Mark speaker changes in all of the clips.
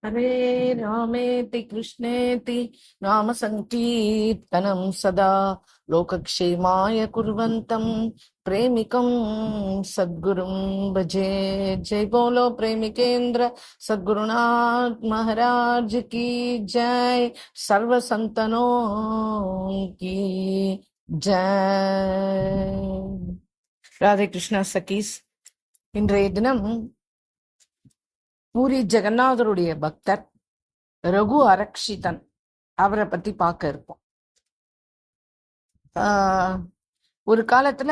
Speaker 1: हरे रामेति कृष्णेति नाम संकीर्तनं सदा लोकक्षेमाय कुर्वन्तं प्रेमिकं सद्गुरुं भजे। जय बोलो प्रेमिकेन्द्र सद्गुरुनाथ महाराज की जय। सर्व संतनों की जय। ராதே கிருஷ்ணா சகீஸ். இன்றைய தினம் பூரி ஜெகநாதருடைய பக்தர் ரகு அரக்ஷிதன் அவரை பத்தி பார்க்க இருப்போம். ஆஹ் ஒரு காலத்துல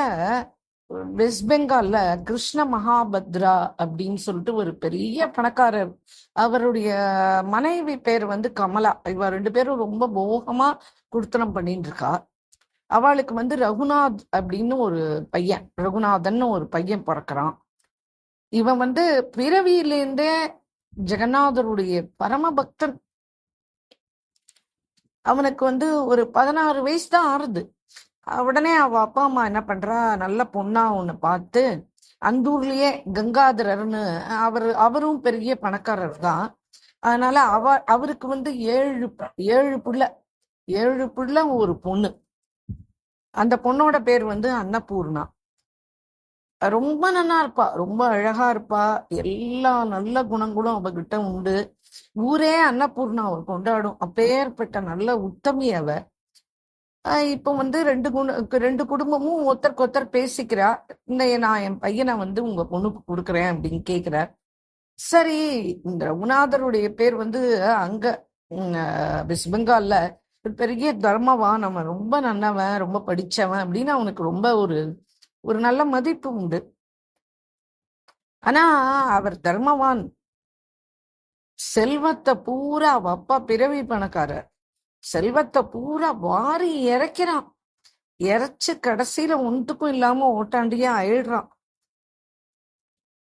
Speaker 1: வெஸ்ட் பெங்கால்ல கிருஷ்ண மகாபத்ரா அப்படின்னு சொல்லிட்டு ஒரு பெரிய பணக்காரர். அவருடைய மனைவி பேர் கமலா. இவ ரெண்டு பேரும் ரொம்ப போகமா குடுத்தனம் பண்ணிட்டு இருக்கா. அவளுக்கு ரகுநாத் அப்படின்னு ஒரு பையன், ரகுநாதன் ஒரு பையன் பிறக்கிறான். இவன் பிறவியிலேருந்தே ஜெகநாதருடைய பரம பக்தன். அவனுக்கு ஒரு 16 வயசு தான் ஆறுது. உடனே அவ அப்பா அம்மா என்ன பண்றா, நல்ல பொண்ணா ஒண்ணு பார்த்து அந்த ஊர்லயே கங்காதரர்னு அவரும் பெரிய பணக்காரர் தான். அதனால அவருக்கு 7 புள்ள ஒரு பொண்ணு. அந்த பொண்ணோட பேர் அன்னபூர்ணா. ரொம்ப நல்லா இருப்பா, ரொம்ப அழகா இருப்பா, எல்லா நல்ல குணங்களும் அவகிட்ட உண்டு. ஊரே அன்னபூர்ணா அவ கொண்டாடும். அப்பேற்பட்ட நல்ல உத்தமி அவ. இப்ப ரெண்டு குடும்பமும் ஒருத்தருக்கு ஒருத்தர் பேசிக்கிறா. நான் என் பையனை உங்க பொண்ணுக்கு கொடுக்குறேன் அப்படின்னு கேக்குறார். சரி, இந்த ரகுநாதருடைய பேர் அங்க வெஸ்ட் பெங்கால்ல பெரிய தர்மவான், அவன் ரொம்ப நல்லவன், ரொம்ப படிச்சவன் அப்படின்னு அவனுக்கு ரொம்ப ஒரு நல்ல மதிப்பு உண்டு. ஆனா அவர் தர்மவான், செல்வத்தை பூரா அவ அப்பா பிறவி பணக்காரர், செல்வத்தை பூரா வாரி இறைக்கிறான். இறைச்சு கடைசியில ஒன்றுக்கும் இல்லாம ஓட்டாண்டியா ஆயிடுறான்.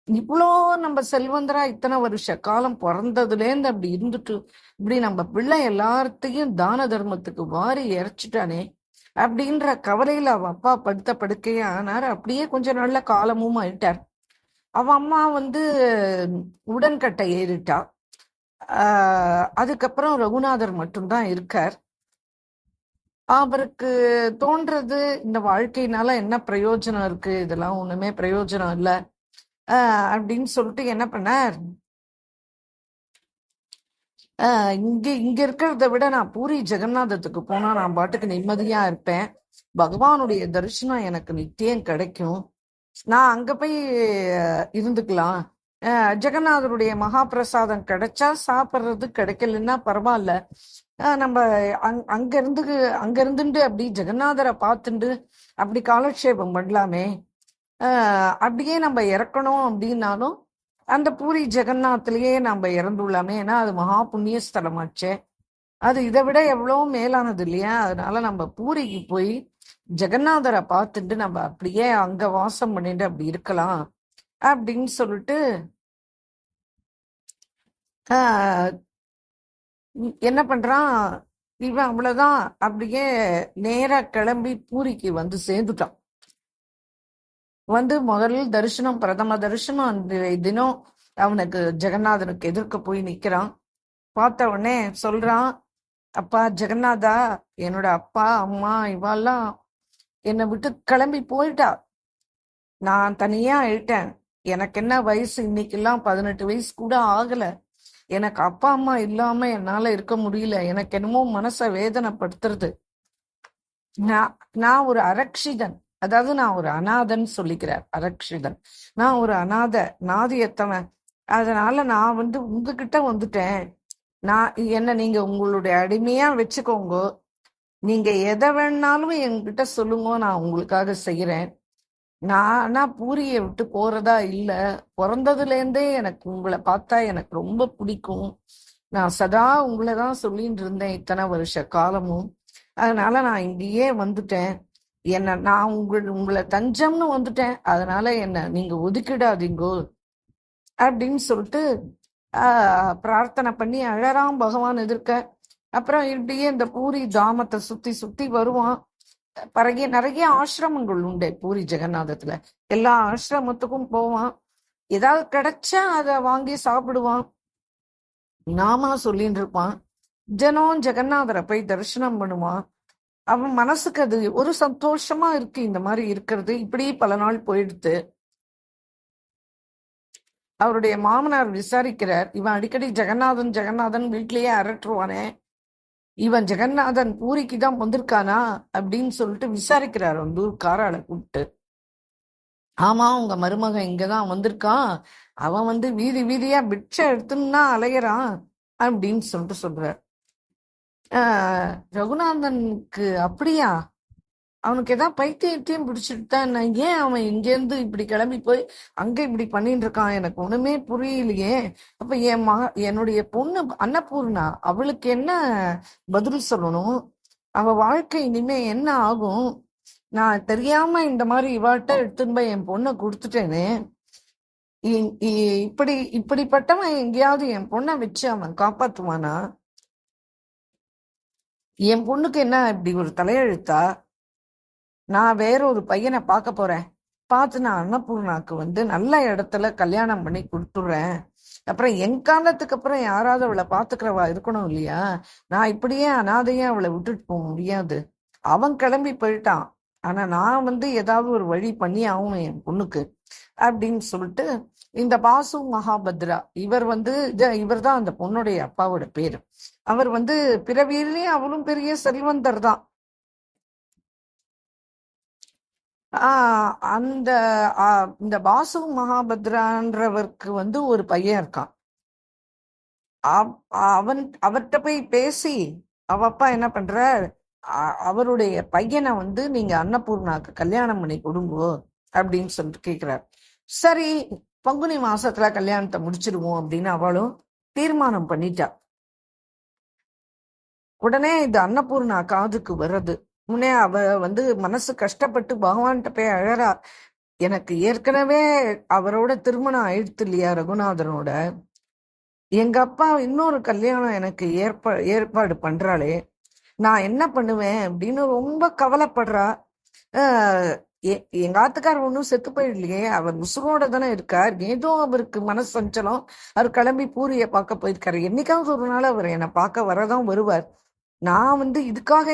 Speaker 1: இவ்வளோ நம்ம செல்வந்தரா இத்தனை வருஷ காலம் பிறந்ததுலேருந்து அப்படி இருந்துட்டு இப்படி நம்ம பிள்ளை எல்லாத்தையும் தான தர்மத்துக்கு வாரி இறைச்சிட்டானே அப்படின்ற கவலையில அவ அப்பா படுத்த படுக்கையே ஆனார். அப்படியே கொஞ்சம் நல்ல காலமும் ஆயிட்டார். அவ அம்மா உடன்கட்டை ஏறிட்டா. அதுக்கப்புறம் ரகுநாதர் மட்டும்தான் இருக்கார். அவருக்கு தோன்றது, இந்த வாழ்க்கையினால என்ன பிரயோஜனம் இருக்கு, இதெல்லாம் ஒண்ணுமே பிரயோஜனம் இல்லை அப்படின்னு சொல்லிட்டு என்ன பண்ணார், இங்க இருக்கிறத விட நான் பூரி ஜெகநாதத்துக்கு போனா நான் பாட்டுக்கு நிம்மதியா இருப்பேன், பகவானுடைய தரிசனம் எனக்கு நித்தியம் கிடைக்கும், நான் அங்க போய் இருந்துக்கலாம், ஜெகநாதருடைய மகாபிரசாதம் கிடைச்சா சாப்பிட்றது, கிடைக்கலன்னா பரவாயில்ல, நம்ம அங்க இருந்துட்டு அப்படி ஜெகநாதரை பார்த்துட்டு அப்படி காலக்ஷேபம் பண்ணலாமே, அப்படியே நம்ம இறக்கணும் அப்படின்னாலும் அந்த பூரி ஜெகநாத்லயே நம்ம இறந்துள்ளாமே, ஏன்னா அது மகா புண்ணிய ஸ்தலமாச்சே, அது இதை விட எவ்வளவு மேலானது இல்லையா. அதனால நம்ம பூரிக்கு போய் ஜெகநாதரை பார்த்துட்டு நம்ம அப்படியே அங்க வாசம் பண்ணிட்டு அப்படி இருக்கலாம் அப்படின்னு சொல்லிட்டு என்ன பண்றான் இவன். அவ்வளவுதான், அப்படியே நேரா கிளம்பி பூரிக்கு சேர்ந்துட்டான். முதல் தரிசனம், பிரதம தரிசனம் அந்த தினம் அவனுக்கு ஜெகநாதனுக்கு எதிர்க்க போய் நிக்கிறான். பார்த்த உடனே சொல்றான், அப்பா ஜெகநாதா, என்னோட அப்பா அம்மா இவாள்லாம் என்னை விட்டு கிளம்பி போயிட்டா, நான் தனியா ஆயிட்டேன், எனக்கு என்ன வயசு, இன்னைக்கெல்லாம் 18 வயசு கூட ஆகல, எனக்கு அப்பா அம்மா இல்லாம என்னால இருக்க முடியல, எனக்கு என்னமோ மனச வேதனைப்படுத்துறது, நான் ஒரு அரக்ஷிதன், அதாவது நான் ஒரு அநாதன் சொல்லிக்கிறார் அரக்ஷிதன், நான் ஒரு அநாத நாதியத்தவன், அதனால நான் உங்ககிட்ட வந்துட்டேன், என்ன நீங்க உங்களுடைய அடிமையா வச்சுக்கோங்க, நீங்க எதை வேணாலும் என்கிட்ட சொல்லுங்க, நான் உங்களுக்காக செய்யறேன், ஆனா பூரியை விட்டு போறதா இல்ல, பிறந்ததுல இருந்தே எனக்கு உங்களை பார்த்தா எனக்கு ரொம்ப பிடிக்கும், நான் சதா உங்களைதான் சொல்லிட்டு இருந்தேன் இத்தனை வருஷ காலமும், அதனால நான் இங்கேயே வந்துட்டேன், நான் உங்களை தஞ்சம்னு வந்துட்டேன், அதனால என்ன நீங்க ஒதுக்கிடாதீங்கோ அப்படின்னு சொல்லிட்டு பிரார்த்தனை பண்ணி அழறாம் பகவான் எதிர்க்க. அப்புறம் இப்படியே இந்த பூரி தாமத்தை சுத்தி சுத்தி வருவான். பிறகு நிறைய ஆசிரமங்கள் உண்டு பூரி ஜெகநாதத்துல, எல்லா ஆசிரமத்துக்கும் போவான், ஏதாவது கிடைச்சா அதை வாங்கி சாப்பிடுவான். நாமா சொல்லிட்டு இருப்பான். ஜனம் ஜெகநாதரை போய் தரிசனம் பண்ணுவான். அவன் மனசுக்கு அது ஒரு சந்தோஷமா இருக்கு. இந்த மாதிரி இருக்கிறது இப்படி பல நாள் போயிடுத்து. அவருடைய மாமனார் விசாரிக்கிறார், இவன் அடிக்கடி ஜெகநாதன் ஜெகநாதன் வீட்லயே அரட்டுருவானே, இவன் ஜெகநாதன் பூரிக்கு தான் வந்திருக்கானா அப்படின்னு சொல்லிட்டு விசாரிக்கிறார். வந்து காரால கூப்பிட்டு, ஆமா உங்க மருமகன் இங்கதான் வந்திருக்கான், அவன் வந்து வீதி வீதியா பிட்சை எடுத்துன்னா அலையறான் அப்படின்னு சொல்லிட்டு சொல்றார். ரகுநாதனுக்கு அப்படியா, அவனுக்கு ஏதாவது பைத்தியம் பிடிச்சிட்டு தான், ஏன் அவன் இங்கேருந்து இப்படி கிளம்பி போய் அங்க இப்படி பண்ணிட்டு இருக்கான், எனக்கு ஒண்ணுமே புரியலையே. அப்ப என்னுடைய பொண்ணு அன்னபூர்ணா, அவளுக்கு என்ன பதில் சொல்லணும், அவ வாழ்க்கை இனிமே என்ன ஆகும், நான் தெரியாம இந்த மாதிரி இவாட்ட எடுத்துன்னு போய் என் பொண்ணை கொடுத்துட்டேன்னு, இப்படிப்பட்டவன் எங்கேயாவது என் பொண்ணை வச்சு அவன் காப்பாத்துவானா? என் பொண்ணுக்கு என்ன இப்படி ஒரு தலையெழுத்தா? நான் வேற ஒரு பையனை பார்க்க போறேன், பார்த்து நான் அன்னபூர்ணாக்கு வந்து நல்ல இடத்துல கல்யாணம் பண்ணி கொடுத்துடுறேன். அப்புறம் என் காலத்துக்கு அப்புறம் யாராவது அவளை பாத்துக்கிறவா இருக்கணும் இல்லையா? நான் இப்படியே அனாதையா அவளை விட்டுட்டு போக முடியாது. அவன் கிளம்பி போயிட்டான், ஆனா நான் வந்து ஏதாவது ஒரு வழி பண்ணி ஆகணும் என் பொண்ணுக்கு அப்படின்னு சொல்லிட்டு, இந்த பாசு மகாபத்ரா இவர் வந்து இவர் தான் அந்த பொண்ணுடைய அப்பாவோட பேரு. அவர் வந்து பிறவியிலே அவளும் பெரிய செல்வந்தர் தான். அந்த இந்த பாசு மகாபத்ரான்றவருக்கு வந்து ஒரு பையன் இருக்கான். அவர்கிட்ட போய் பேசி அவ அப்பா என்ன பண்ற, அவருடைய பையனை வந்து நீங்க அன்னபூர்ணாக்கு கல்யாணம் பண்ணி கொடுங்கோ அப்படின்னு சொல்லிட்டு கேக்குறாரு. சரி, பங்குனி மாசத்துல கல்யாணத்தை முடிச்சிருவோம் அப்படின்னு அவளும் தீர்மானம் பண்ணிட்டா. உடனே இது அன்னபூர்ணா காதுக்கு வர்றது முன்னே அவ வந்து மனசு கஷ்டப்பட்டு பகவான்கிட்ட போய் அழறா, எனக்கு ஏற்கனவே அவரோட திருமணம் ஆயிடுத்து இல்லையா ரகுநாதனோட, எங்க அப்பா இன்னொரு கல்யாணம் எனக்கு ஏற்பாடு பண்றாளே, நான் என்ன பண்ணுவேன் அப்படின்னு ரொம்ப கவலைப்படுறா. எங்க ஆத்துக்கார் ஒன்றும் செத்து போயிடலையே, அவர் உசுரோட தானே இருக்கார், ஏதோ அவருக்கு மனசஞ்சலம், அவர் கிளம்பி பூரிய பார்க்க போயிருக்காரு, என்னைக்காவது ஒரு நாள் அவர் என்னை பார்க்க வரதான் வருவார். நான் வந்து இதுக்காக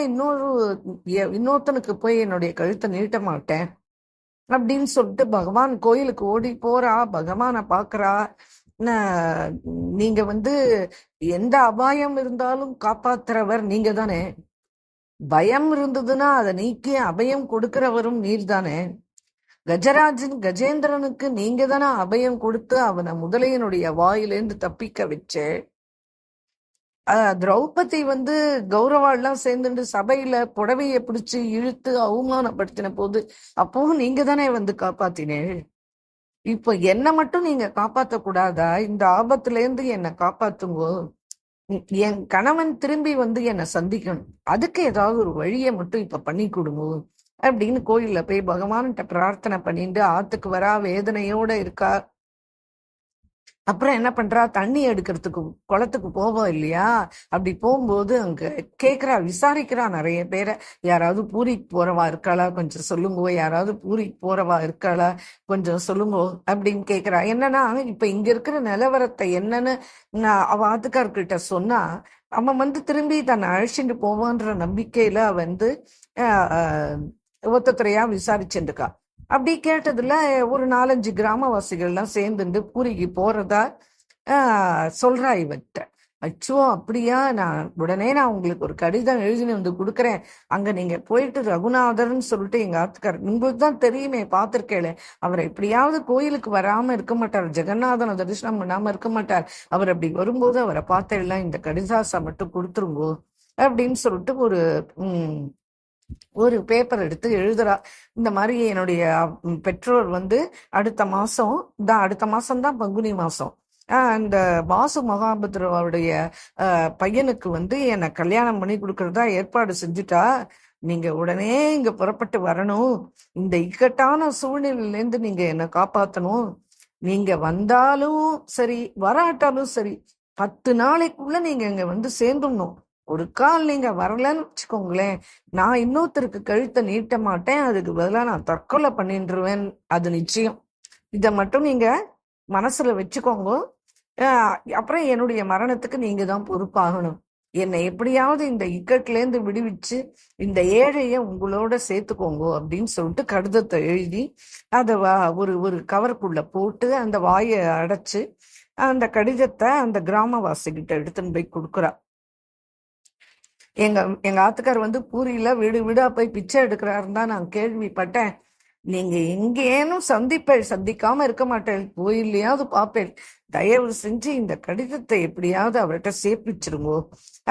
Speaker 1: இன்னொருத்தனுக்கு போய் என்னுடைய கழுத்தை நீட்ட மாட்டேன் அப்படின்னு சொல்லிட்டு பகவான் கோயிலுக்கு ஓடி போறா, பகவானை பாக்குறா. நீங்க வந்து எந்த அபாயம் இருந்தாலும் காப்பாத்துறவர் நீங்க தானே, பயம் இருந்ததுன்னா அதை நீக்கி அபயம் கொடுக்கிறவரும் நீர் தானே, கஜேந்திரனுக்கு நீங்க தானே அபயம் கொடுத்து அவனை முதலையனுடைய வாயிலேருந்து தப்பிக்க வச்சு, திரௌபதி வந்து கௌரவாள்லாம் சேர்ந்துட்டு சபையில புடவைய பிடிச்சு இழுத்து அவமானப்படுத்தின போது அப்பவும் நீங்க தானே வந்து காப்பாத்தினேன். இப்ப என்ன மட்டும் நீங்க காப்பாத்த கூடாதா? இந்த ஆபத்துல இருந்து என்னை காப்பாத்துங்கோ, என் கணவன் திரும்பி வந்து என்னை சந்திக்கணும், அதுக்கு ஏதாவது ஒரு வழியை மட்டும் இப்ப பண்ணி கொடுங்க அப்படின்னு கோயில்ல போய் பகவான்கிட்ட பிரார்த்தனை பண்ணிட்டு ஆத்துக்கு வரா, வேதனையோட இருக்கா. அப்புறம் என்ன பண்றா, தண்ணி எடுக்கிறதுக்கு குளத்துக்கு போவோம் இல்லையா, அப்படி போகும்போது அங்க கேக்குறா, விசாரிக்கிறா நிறைய பேரை, யாராவது பூரிக்கு போறவா இருக்காளா கொஞ்சம் சொல்லுங்கோ, யாராவது பூரிக்கு போறவா இருக்காளா கொஞ்சம் சொல்லுங்கோ அப்படின்னு கேக்குறா. என்னன்னா இப்ப இங்க இருக்கிற நிலவரத்தை என்னன்னு அவ ஆத்துக்கார்கிட்ட சொன்னா அவன் வந்து திரும்பி தன்னை அழைச்சிட்டு போவான்ற நம்பிக்கையில வந்து ஒத்தத்துறையா விசாரிச்சுருக்கா. அப்படி கேட்டதுல ஒரு 4-5 கிராமவாசிகள்லாம் சேர்ந்துட்டு பூரிக்கு போறதா சொல்றா இவர்கிட்ட. அச்சோ அப்படியா, உடனே நான் உங்களுக்கு ஒரு கடிதம் எழுதினு வந்து கொடுக்குறேன், அங்க நீங்க போயிட்டு ரகுநாதர்ன்னு சொல்லிட்டு எங்க ஆத்துக்கார், உங்களுக்கு தான் தெரியுமே பார்த்திருக்கேளே, அவரை எப்படியாவது கோயிலுக்கு வராம இருக்க மாட்டார், ஜெகநாதனை தரிசனம் பண்ணாம இருக்க மாட்டார், அவர் அப்படி வரும்போது அவரை பார்த்தெல்லாம் இந்த கடிதாசை மட்டும் கொடுத்துருங்கோ அப்படின்னு சொல்லிட்டு ஒரு பேப்பர் எடுத்து எழுதுறா. இந்த மாதிரி என்னுடைய பெற்றோர் வந்து அடுத்த மாசம் தான் பங்குனி மாசம் அந்த பாசு மகாபத்ராவுடைய பையனுக்கு வந்து என்னை கல்யாணம் பண்ணி கொடுக்கறதா ஏற்பாடு செஞ்சுட்டா, நீங்க உடனே இங்க புறப்பட்டு வரணும், இந்த இக்கட்டான சூழ்நிலையிலேருந்து நீங்க என்னை காப்பாத்தணும், நீங்க வந்தாலும் சரி வராட்டாலும் சரி 10 நாளைக்குள்ள நீங்க இங்க வந்து சேர்ந்துடணும், ஒரு கால் நீங்க வரலன்னு வச்சுக்கோங்களேன், நான் இன்னொருத்தருக்கு கழுத்தை நீட்ட மாட்டேன், அதுக்கு பதிலாக நான் தற்கொலை பண்ணிட்டுருவேன், அது நிச்சயம், இதை மட்டும் நீங்க மனசுல வச்சுக்கோங்க, அப்புறம் என்னுடைய மரணத்துக்கு நீங்க தான் பொறுப்பாகணும். என்னை எப்படியாவது இந்த இக்கட்ல இருந்து விடுவிச்சு இந்த ஏழைய உங்களோட சேர்த்துக்கோங்க அப்படின்னு சொல்லிட்டு கடிதத்தை எழுதி அதை ஒரு ஒரு கவருக்குள்ள போட்டு அந்த வாயை அடைச்சு அந்த கடிதத்தை அந்த கிராமவாசிகிட்ட எடுத்துன்னு போய் கொடுக்குறா. எங்க எங்க ஆத்துக்கார் வந்து பூரியில வீடு வீடா போய் பிச்சை எடுக்கிறாருன்னு தான் நான் கேள்விப்பட்டேன். நீங்க எங்கேனும் சந்திக்காம இருக்க மாட்டேன், கோயில்லையாவது பார்ப்பேன். தயவு செஞ்சு இந்த கடிதத்தை எப்படியாவது அவர்கிட்ட சேர்ப்பிச்சிருங்கோ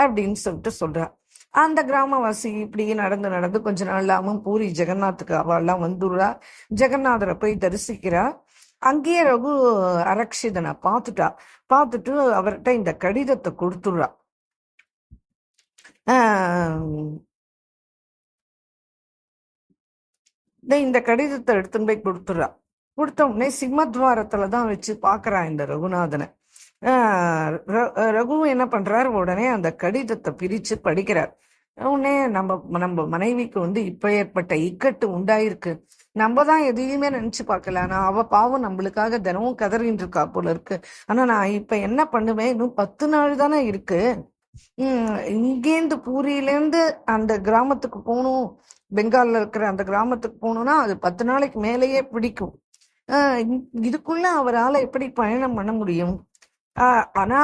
Speaker 1: அப்படின்னு சொல்லிட்டு சொல்றா. அந்த கிராமவாசி இப்படி நடந்து நடந்து கொஞ்ச நாள் இல்லாம பூரி ஜெகநாத்துக்கு அவெல்லாம் வந்துடுறா. ஜெகநாதரை போய் தரிசிக்கிறா. அங்கேயே ரகு அரக்ஷிதனை பார்த்துட்டு அவர்கிட்ட இந்த கடிதத்தை கொடுத்துடுறா. இந்த கடிதத்தை எடுத்துன்னு போய் கொடுத்துடுறா. கொடுத்த உடனே சிம்மத்வாரத்துலதான் வச்சு பாக்குறா இந்த ரகுநாதனை. ரகு என்ன பண்றாரு, உடனே அந்த கடிதத்தை பிரிச்சு படிக்கிறார். உடனே நம்ம மனைவிக்கு வந்து இப்ப ஏற்பட்ட இக்கட்டு உண்டாயிருக்கு, நம்ம தான் எதையுமே நினைச்சு பார்க்கல. ஆனா அவ பாவம் நம்மளுக்காக தினமும் கதறின்னு இருக்கா போல இருக்கு. ஆனா நான் இப்ப என்ன பண்ணுவேன், இன்னும் 10 நாள் தானே இருக்கு. இங்கேருந்து பூரியிலேருந்து அந்த கிராமத்துக்கு போகணும், பெங்கால்ல இருக்கிற அந்த கிராமத்துக்கு போகணும்னா அது 10 நாளைக்கு மேலேயே பிடிக்கும். இதுக்குள்ள அவரால் எப்படி பயணம் பண்ண முடியும்? ஆனா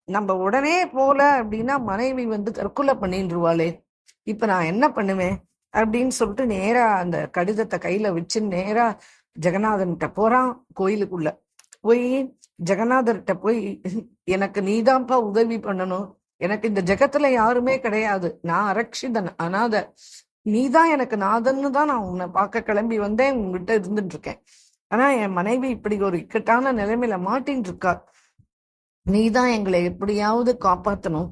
Speaker 1: நம்ம உடனே போல அப்படின்னா மனைவி வந்து தற்கொலை பண்ணிடுவாளே, இப்ப நான் என்ன பண்ணுவேன் அப்படின்னு சொல்லிட்டு நேரா அந்த கடிதத்தை கையில வச்சு நேரா ஜெகநாதன்கிட்ட போறான். கோயிலுக்குள்ள போய் ஜெகநாதர்கிட்ட போய், எனக்கு நீதான்ப்பா உதவி பண்ணணும், எனக்கு இந்த ஜெகத்துல யாருமே கிடையாது, நான் அரக்ஷிதன் அநாத, நீதான் எனக்கு நாதன்னு தான் நான் உன்னை பார்க்க கிளம்பி வந்தேன், உங்ககிட்ட இருந்துட்டு இருக்கேன். ஆனா என் மனைவி இப்படி ஒரு இக்கட்டான நிலைமையில மாட்டின்னு இருக்கா, நீதான் எங்களை எப்படியாவது காப்பாத்தணும்,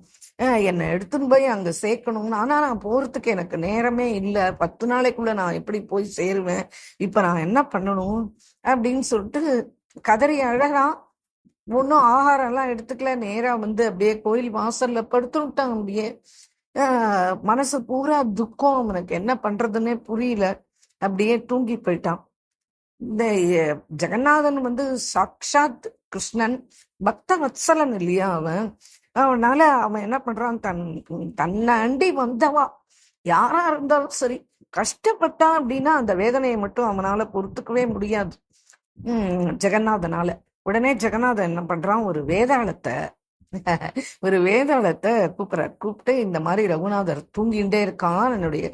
Speaker 1: என்னை எடுத்துன்னு போய் அங்க சேர்க்கணும்னு. ஆனா நான் போறதுக்கு எனக்கு நேரமே இல்லை, 10 நாளைக்குள்ள நான் எப்படி போய் சேருவேன், இப்ப நான் என்ன பண்ணணும் அப்படின்னு சொல்லிட்டு கதறி அழகான். ஒன்னும் ஆகாரம் எல்லாம் எடுத்துக்கல, நேரா வந்து அப்படியே கோயில் வாசல்ல படுத்து விட்டான். அப்படியே மனசு பூரா துக்கம், அவனுக்கு என்ன பண்றதுன்னே புரியல, அப்படியே தூங்கி போயிட்டான். இந்த ஜெகநாதன் வந்து சாக்ஷாத் கிருஷ்ணன், பக்த வத்சலன் இல்லையா அவன். அவனால அவன் என்ன பண்றான், தன்னை அண்டி வந்தவா யாரா இருந்தாலும் சரி கஷ்டப்பட்டான் அப்படின்னா அந்த வேதனையை மட்டும் அவனால பொறுத்துக்கவே முடியாது ஜெகநாதனால. உடனே ஜெகநாதன் என்ன பண்றான், ஒரு வேதாளத்தை கூப்பிட்டு, இந்த மாதிரி ரகுநாதர் தூங்கிட்டே இருக்கான், என்னுடைய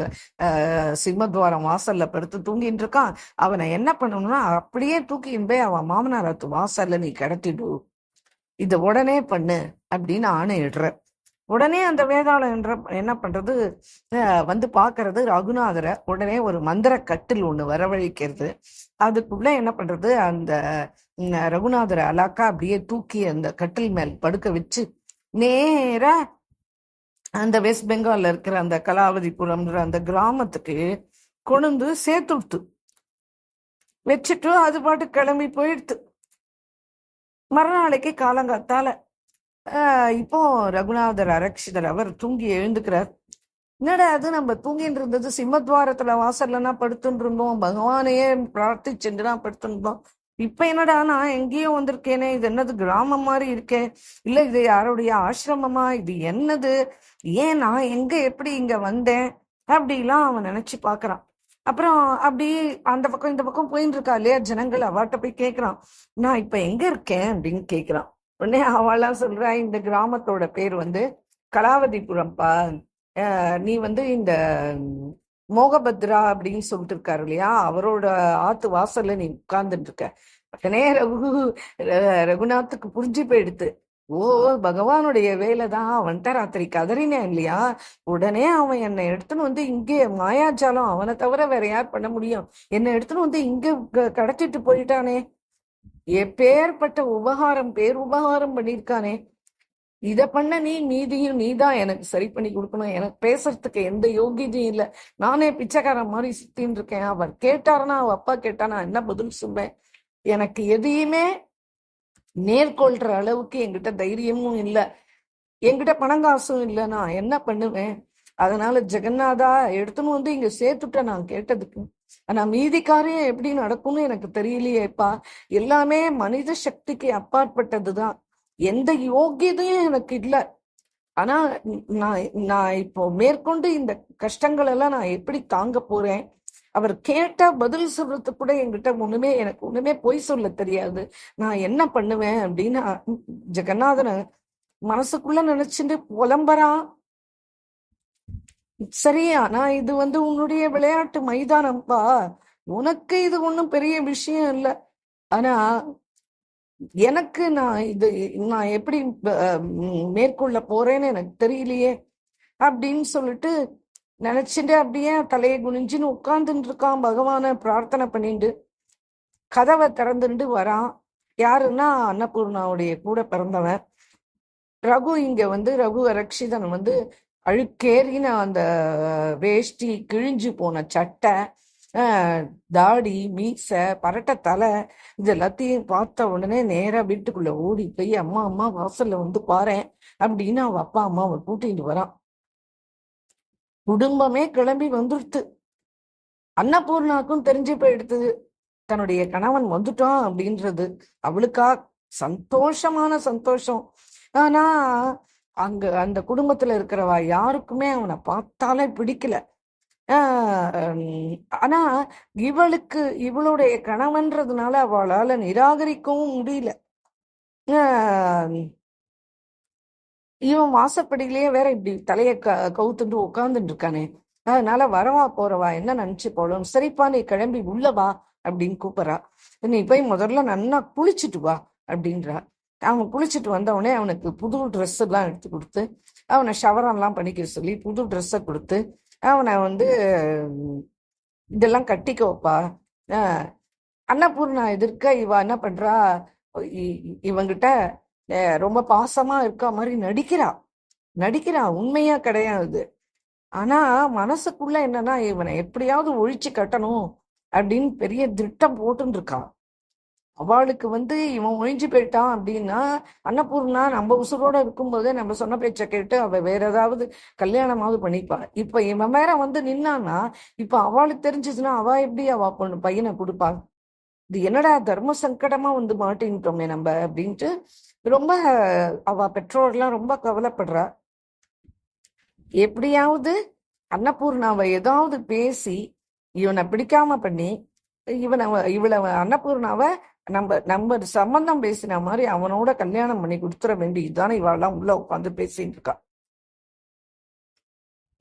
Speaker 1: சிம்மத்வாரம் வாசல்ல படுத்து தூங்கிட்டு இருக்கான், அவனை என்ன பண்ணணும்னா அப்படியே தூக்கின்னு போய் அவன் மாமனாரத்து வாசல்ல நீ கிடத்திடு, இத உடனே பண்ணு அப்படின்னு ஆணையிடுற. உடனே அந்த வேதாளம் என்ன பண்றது, வந்து பாக்குறது ரகுநாதரை. உடனே ஒரு மந்திர கட்டில் ஒண்ணு வரவழைக்கிறது. அதுக்குள்ள என்ன பண்றது, அந்த ரகுநாதரை அலாக்கா அப்படியே தூக்கி அந்த கட்டில் மேல் படுக்க வச்சு நேரா அந்த வெஸ்ட் பெங்கால்ல இருக்கிற அந்த கலாவதிபுரம்ன்ற அந்த கிராமத்துக்கு கொண்டு சேர்த்துடுத்து வச்சுட்டு அது பாட்டு கிளம்பி போயிடுத்து. மறுநாளைக்கு காலங்காத்தால இப்போ ரகுநாதர் அரக்ஷிதர் அவர் தூங்கி எழுந்துக்கிறார். என்னடா அது, நம்ம தூங்கிட்டு இருந்தது சிம்மத்வாரத்துல வாசல்லனா படுத்துட்டு இருந்தோம், பகவானையே பிரார்த்திச்சுட்டுனா படுத்துட்டு இருந்தோம், இப்ப என்னடா நான் எங்கேயோ வந்திருக்கேனே, இது என்னது கிராமம் மாதிரி இருக்கேன், இல்ல இது யாருடைய ஆசிரமமா, இது என்னது, ஏன் நான் எங்க எப்படி இங்க வந்தேன் அப்படிலாம் அவன் நினைச்சு பாக்குறான். அப்புறம் அப்படி அந்த பக்கம் இந்த பக்கம் போயிட்டு இருக்கா இல்லையா ஜனங்கள், அவாட்ட போய் கேக்குறான், நான் இப்ப எங்க இருக்கேன் அப்படின்னு கேக்குறான். உடனே அவெல்லாம் சொல்றா, இந்த கிராமத்தோட பேர் வந்து கலாவதிபுரம்ப்பா, நீ வந்து இந்த மோகபத்ரா அப்படின்னு சொல்லிட்டு இருக்காரு இல்லையா, அவரோட ஆத்து வாசல்ல நீ உட்கார்ந்துட்டு இருக்க. உடனே ரகுநாத்துக்கு புரிஞ்சு போயிடுத்து, ஓ பகவானுடைய வேலைதான், அவன்கிட்ட ராத்திரி கதறினேன் இல்லையா, உடனே அவன் என்னை எடுத்துன்னு வந்து இங்கே மாயாஜாலம், அவனை தவிர வேற யார் பண்ண முடியும், என்னை எடுத்துன்னு வந்து இங்க கடத்திட்டு போயிட்டானே, எப்பேற்பட்ட பேருபகாரம் பண்ணிருக்கானே, இத பண்ண மீதியும் நீதான் எனக்கு சரி பண்ணி கொடுக்கணும், எனக்கு பேசுறதுக்கு எந்த யோகியதையும் இல்லை, நானே பிச்சைக்காரன் மாதிரி சுத்தின்னு இருக்கேன், அவர் கேட்டாருன்னா அவ அப்பா கேட்டானா என்ன பதில் சொல்வேன், எனக்கு எதையுமே நேர்கொள்ற அளவுக்கு என்கிட்ட தைரியமும் இல்லை, என்கிட்ட பணங்காசும் இல்லை, நான் என்ன பண்ணுவேன், அதனால ஜெகநாதா எடுத்துன்னு வந்து இங்க சேர்த்துட்ட நான் கேட்டதுக்கு, ஆனா மீதி காரியம் எப்படி நடக்கும்னு எனக்கு தெரியலையேப்பா, எல்லாமே மனித சக்திக்கு அப்பாற்பட்டதுதான், எந்த யோகியதையும் எனக்கு இல்லை. ஆனா நான் நான் இப்போ மேற்கொண்டு இந்த கஷ்டங்கள் எல்லாம் நான் எப்படி தாங்க போறேன்? அவர் கேட்டா பதில் சொல்றதுக்கு கூட என்கிட்ட எனக்கு ஒண்ணுமே பொய் சொல்ல தெரியாது. நான் என்ன பண்ணுவேன் அப்படின்னு ஜெகநாதனை மனசுக்குள்ள நினைச்சுட்டு புலம்பறான். சரி, ஆனா இது உன்னுடைய விளையாட்டு மைதானம்ப்பா, உனக்கு இது ஒண்ணும் பெரிய விஷயம் இல்லை. ஆனா எனக்கு நான் எப்படி மேற்கொள்ள போறேன்னு எனக்கு தெரியலையே அப்படின்னு சொல்லிட்டு நினைச்சுட்டு அப்படியே தலையை குனிஞ்சுன்னு உட்கார்ந்துட்டு இருக்கான். பகவான பிரார்த்தனை பண்ணிட்டு கதவை திறந்துட்டு வரான். யாருன்னா அன்னபூர்ணாவுடைய கூட பிறந்தவன் ரகு. இங்க ரகு ரக்ஷிதன் அழுக்கேறின அந்த வேஷ்டி, கிழிஞ்சு போன சட்டை, தாடி, மீசை, பரட்ட தலை, இது எல்லாத்தையும் பார்த்த உடனே நேரா வீட்டுக்குள்ள ஓடி போய் அம்மா அம்மா வாசல்ல பாறேன் அப்படின்னு அவ அப்பா அம்மாவை கூட்டிட்டு வரான். குடும்பமே கிளம்பி வந்துடுத்து. அன்னபூர்ணாக்கும் தெரிஞ்சு போயிடுத்து தன்னுடைய கணவன் வந்துட்டான் அப்படின்றது. அவளுக்கா சந்தோஷமான சந்தோஷம். ஆனா அந்த குடும்பத்துல இருக்கிறவா யாருக்குமே அவனை பார்த்தாலே பிடிக்கல. ஆனா இவளுடைய கணவன்றதுனால அவளால நிராகரிக்கவும் முடியல. இவன் வாசப்படியிலேயே வேற இப்படி தலைய கவுத்துட்டு உட்கார்ந்துட்டு இருக்கானே, அதனால வரவா போறவா என்ன நினைச்சு போலும். சரிப்பா நீ கிளம்பி உள்ளவா அப்படின்னு கூப்பிடுறா. நீ போய் முதல்ல நன்னா குளிச்சுட்டு வா அப்படின்றா. அவன் குளிச்சுட்டு வந்தவனே அவனுக்கு புது ட்ரெஸ் எல்லாம் எடுத்து கொடுத்து அவனை ஷவரெல்லாம் பண்ணிக்க சொல்லி புது ட்ரெஸ்ஸை கொடுத்து அவனை இதெல்லாம் கட்டிக்க வைப்பா. அன்னபூர்ணா எதிர்க்க இவ என்ன பண்றா, இவங்கிட்ட ரொம்ப பாசமா இருக்க மாதிரி நடிக்கிறா. உண்மையா கிடையாது. ஆனா மனசுக்குள்ள என்னன்னா இவனை எப்படியாவது ஒழிச்சு கட்டணும் அப்படின்னு பெரிய திட்டம் போட்டுன்னு இருக்கான். அவளுக்கு இவன் ஒழிஞ்சு போயிட்டான் அப்படின்னா அன்னபூர்ணா நம்ம உசுரோட இருக்கும்போதே நம்ம சொன்ன பேச்ச கேட்டு அவ வேற ஏதாவது கல்யாணமாவது பண்ணிப்பா. இப்ப இவன் வேற நின்னான்னா இப்ப அவளுக்கு தெரிஞ்சிச்சுன்னா அவ எப்படி அவ பொண்ணு பையனை கொடுப்பா? இது என்னடா தர்ம சங்கடமா மாட்டின்ட்டோமே நம்ம அப்படின்ட்டு ரொம்ப அவ பெற்றோர்லாம் ரொம்ப கவலைப்படுறா. எப்படியாவது அன்னபூர்ணாவை ஏதாவது பேசி இவனை பிடிக்காம பண்ணி இவளை அன்னபூர்ணாவை நம்ம சம்பந்தம் பேசின மாதிரி அவனோட கல்யாணம் பண்ணி கொடுத்துட வேண்டியதுதானே இவாளெல்லாம் உள்ள உட்காந்து பேசிட்டு இருக்கா.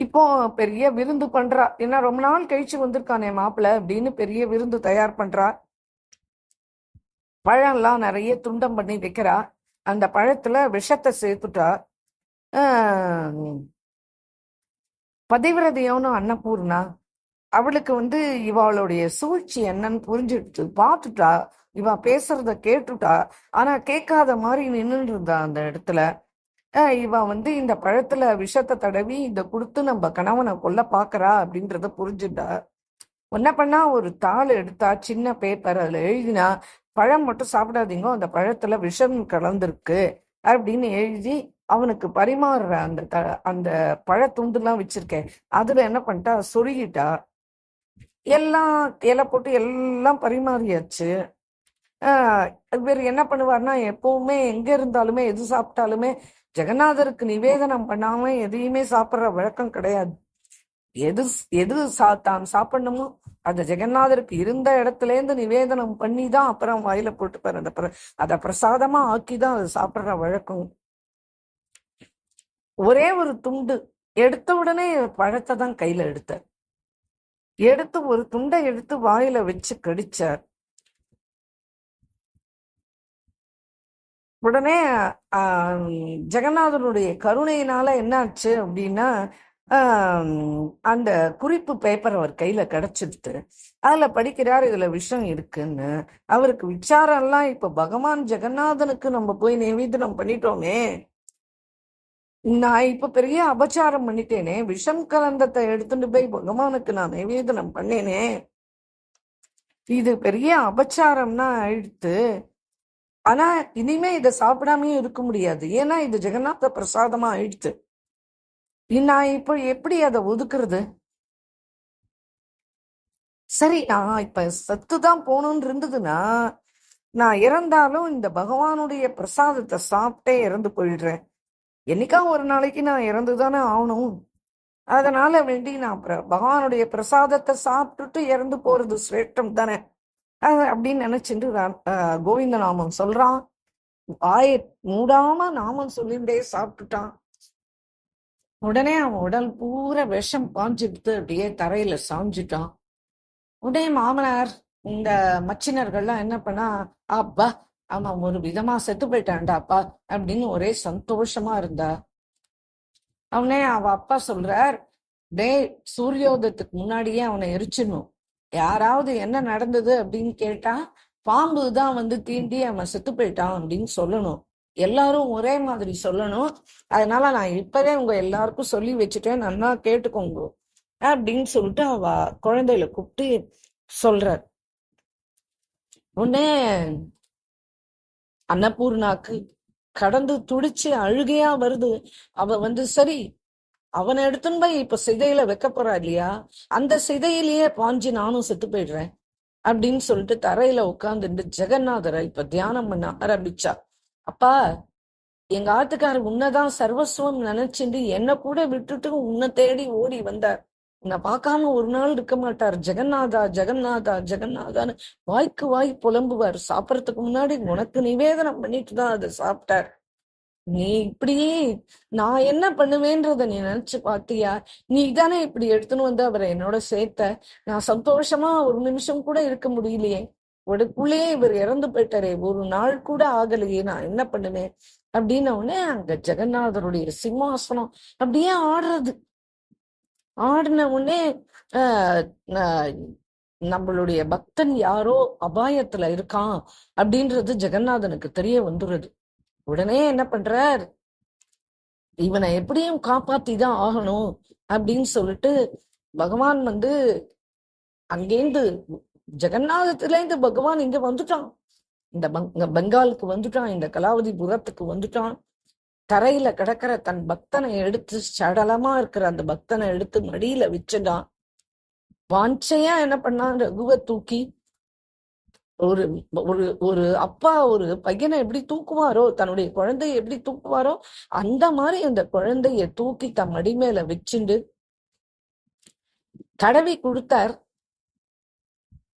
Speaker 1: இப்போ பெரிய விருந்து பண்றா. ஏன்னா ரொம்ப நாள் கழிச்சு வந்திருக்கானே மாப்பிள்ள அப்படின்னு பெரிய விருந்து தயார் பண்றா. பழம்லாம் நிறைய துண்டம் பண்ணி வைக்கிறா. அந்த பழத்துல விஷத்தை சேர்த்துட்டா. பதிவிரதையோன்னு அன்னபூர்ணா அவளுக்கு இவளுடைய சூழ்ச்சி என்னன்னு புரிஞ்சுட்டு பார்த்துட்டா. இவ பேசுறத கேட்டுட்டா. ஆனா கேட்காத மாதிரி நின்றுட்டு இருந்தா அந்த இடத்துல. இவ இந்த பழத்துல விஷத்தை தடவி இத கொடுத்து நம்ம கணவனை கொல்ல பாக்குறா அப்படின்றத புரிஞ்சுட்டா. என்ன பண்ணா, ஒரு தாள் எடுத்தா, சின்ன பேப்பர், அதுல எழுதினா பழம் மட்டும் சாப்பிடாதீங்க, அந்த பழத்துல விஷம் கலந்துருக்கு அப்படின்னு எழுதி அவனுக்கு பரிமாறுற அந்த பழத்துண்டுலாம் வச்சிருக்கேன் அதுல என்ன பண்ணிட்டா, சொருகிட்டா. எல்லாம் இலை போட்டு எல்லாம் பரிமாறியாச்சு. இவர் என்ன பண்ணுவார்னா, எப்பவுமே எங்க இருந்தாலுமே எது சாப்பிட்டாலுமே ஜெகநாதருக்கு நிவேதனம் பண்ணாம எதையுமே சாப்பிட்ற வழக்கம் கிடையாது. எது எது தான் சாப்பிடணுமோ அந்த ஜெகநாதருக்கு இருந்த இடத்துல இருந்து நிவேதனம் பண்ணி தான் அப்புறம் வாயில போட்டுப்பாரு. அதை பிரசாதமா ஆக்கிதான் அதை சாப்பிட்ற வழக்கம். ஒரே ஒரு துண்டு எடுத்த உடனே பழத்தை தான் கையில எடுத்து ஒரு துண்டை எடுத்து வாயில வச்சு கடிச்சார். உடனே ஜெகநாதனுடைய கருணையினால என்னாச்சு அப்படின்னா, அந்த குறிப்பு பேப்பர் அவர் கையில கிடைச்சிடுத்து. அதுல படிக்கிறார், இதுல விஷம் இருக்குன்னு. அவருக்கு விசாரம் எல்லாம், இப்ப பகவான் ஜெகநாதனுக்கு நம்ம போய் நிவேதனம் பண்ணிட்டோமே, நான் இப்ப பெரிய அபச்சாரம் பண்ணிட்டேனே, விஷம் கலந்தத்தை எடுத்துட்டு போய் பகவானுக்கு நான் நிவேதனம் பண்ணேனே, இது பெரிய அபச்சாரம்னா ஆயிடுத்து. ஆனா இனிமே இதை சாப்பிடாமையும் இருக்க முடியாது, ஏன்னா இது ஜெகநாத பிரசாதமா ஆயிடுத்து. நான் இப்ப எப்படி அதை ஒதுக்குறது? சரி, நான் இப்ப சத்துதான் போகணும்னு இருந்ததுன்னா நான் இறந்தாலும் இந்த பகவானுடைய பிரசாதத்தை சாப்பிட்டே இறந்து போயிடுறேன். என்னைக்கா ஒரு நாளைக்கு நான் இறந்துதானே ஆகணும். அதனால வேண்டி நான் பகவானுடைய பிரசாதத்தை சாப்பிட்டுட்டு இறந்து போறது சிரேஷ்டம் தானே அப்படின்னு நினைச்சிட்டு கோவிந்த நாமம் சொல்றான். வாயை மூடாம நாமம் சொல்லிண்டே சாப்பிட்டுட்டான். உடனே அவன் உடல் பூரா விஷம் பாஞ்சிடுத்து அப்படியே தரையில சாஞ்சிட்டான். உடனே மாமனார் இந்த மச்சினர்கள்லாம் என்ன பண்ணா, அப்பா அவன் ஒரு விதமா செத்து போயிட்டான்டா அப்பா அப்படின்னு ஒரே சந்தோஷமா இருந்தா. அவனே அவ அப்பா சொல்றார், டே சூரியோதயத்துக்கு முன்னாடியே அவனை எரிச்சிடணும். யாராவது என்ன நடந்தது அப்படின்னு கேட்டா பாம்பு தான் வந்து தீண்டி அவன் செத்து போயிட்டான் அப்படின்னு சொல்லணும். எல்லாரும் ஒரே மாதிரி சொல்லணும். அதனால நான் இப்பவே உங்க எல்லாருக்கும் சொல்லி வச்சுட்டேன், நல்லா கேட்டுக்கோங்க அப்படின்னு சொல்லிட்டு அவ குழந்தையில கூப்பிட்டு சொல்றார். உடனே அன்னபூர்ணாக்கு கடந்து துடிச்சு அழுகையா வருது. அவ வந்து சரி அவனை எடுத்துன்னு போய் இப்ப சிதையில வைக்க போறா இல்லையா, அந்த சிதையிலேயே பாஞ்சு நானும் செத்து போயிடுறேன் அப்படின்னு சொல்லிட்டு தரையில உட்காந்துட்டு ஜெகநாதரை இப்ப தியானம் பண்ண ஆரம்பிச்சா. அப்பா எங்க ஆத்துக்காரர் உன்னதான் சர்வஸ்வம் நினைச்சுட்டு என்ன கூட விட்டுட்டு உன்னை தேடி ஓடி வந்தார். உன்னை பார்க்காம ஒரு நாள் இருக்க மாட்டார். ஜெகநாதா ஜெகநாதா ஜெகநாதான்னு வாய்க்கு வாய் புலம்புவார். சாப்பிடறதுக்கு முன்னாடி உனக்கு நிவேதனம் பண்ணிட்டு தான் அதை சாப்பிட்டார். நீ இப்படியே நான் என்ன பண்ணுவேன்றத நீ நினைச்சு பாத்தியா? நீ தானே இப்படி எடுத்துன்னு வந்து அவரை என்னோட சேர்த்த. நான் சந்தோஷமா ஒரு நிமிஷம் கூட இருக்க முடியலையே. உடக்குள்ளேயே இவர் இறந்து போயிட்டாரே, ஒரு நாள் கூட ஆகலையே, நான் என்ன பண்ணுவேன் அப்படின்னு உடனே அங்க ஜெகநாதருடைய சிம்மாசனம் அப்படியே ஆடுறது. ஆடின உடனே நம்மளுடைய பக்தன் யாரோ அபாயத்துல இருக்கான் அப்படின்றது ஜெகநாதனுக்கு தெரிய வந்துடுறது. உடனே என்ன பண்றார், இவனை எப்படியும் காப்பாத்தி தான் ஆகணும் அப்படின்னு சொல்லிட்டு பகவான் வந்து அங்கேருந்து ஜெகநாதத்துல இருந்து பகவான் இங்க வந்துட்டான். இந்த பெங்காலுக்கு வந்துட்டான், இந்த கலாவதிபுரத்துக்கு வந்துட்டான். தரையில கிடக்கிற தன் பக்தனை எடுத்து சடலமா இருக்கிற அந்த பக்தனை எடுத்து மடியில வச்சுட்டான். வாஞ்சையா என்ன பண்ணான், ரகுவை தூக்கி ஒரு ஒரு ஒரு அப்பா ஒரு பையனை எப்படி தூக்குவாரோ, தன்னுடைய குழந்தைய எப்படி தூக்குவாரோ அந்த மாதிரி அந்த குழந்தைய தூக்கி தன் மடி மேல வச்சுண்டு தடவி கொடுத்தார்.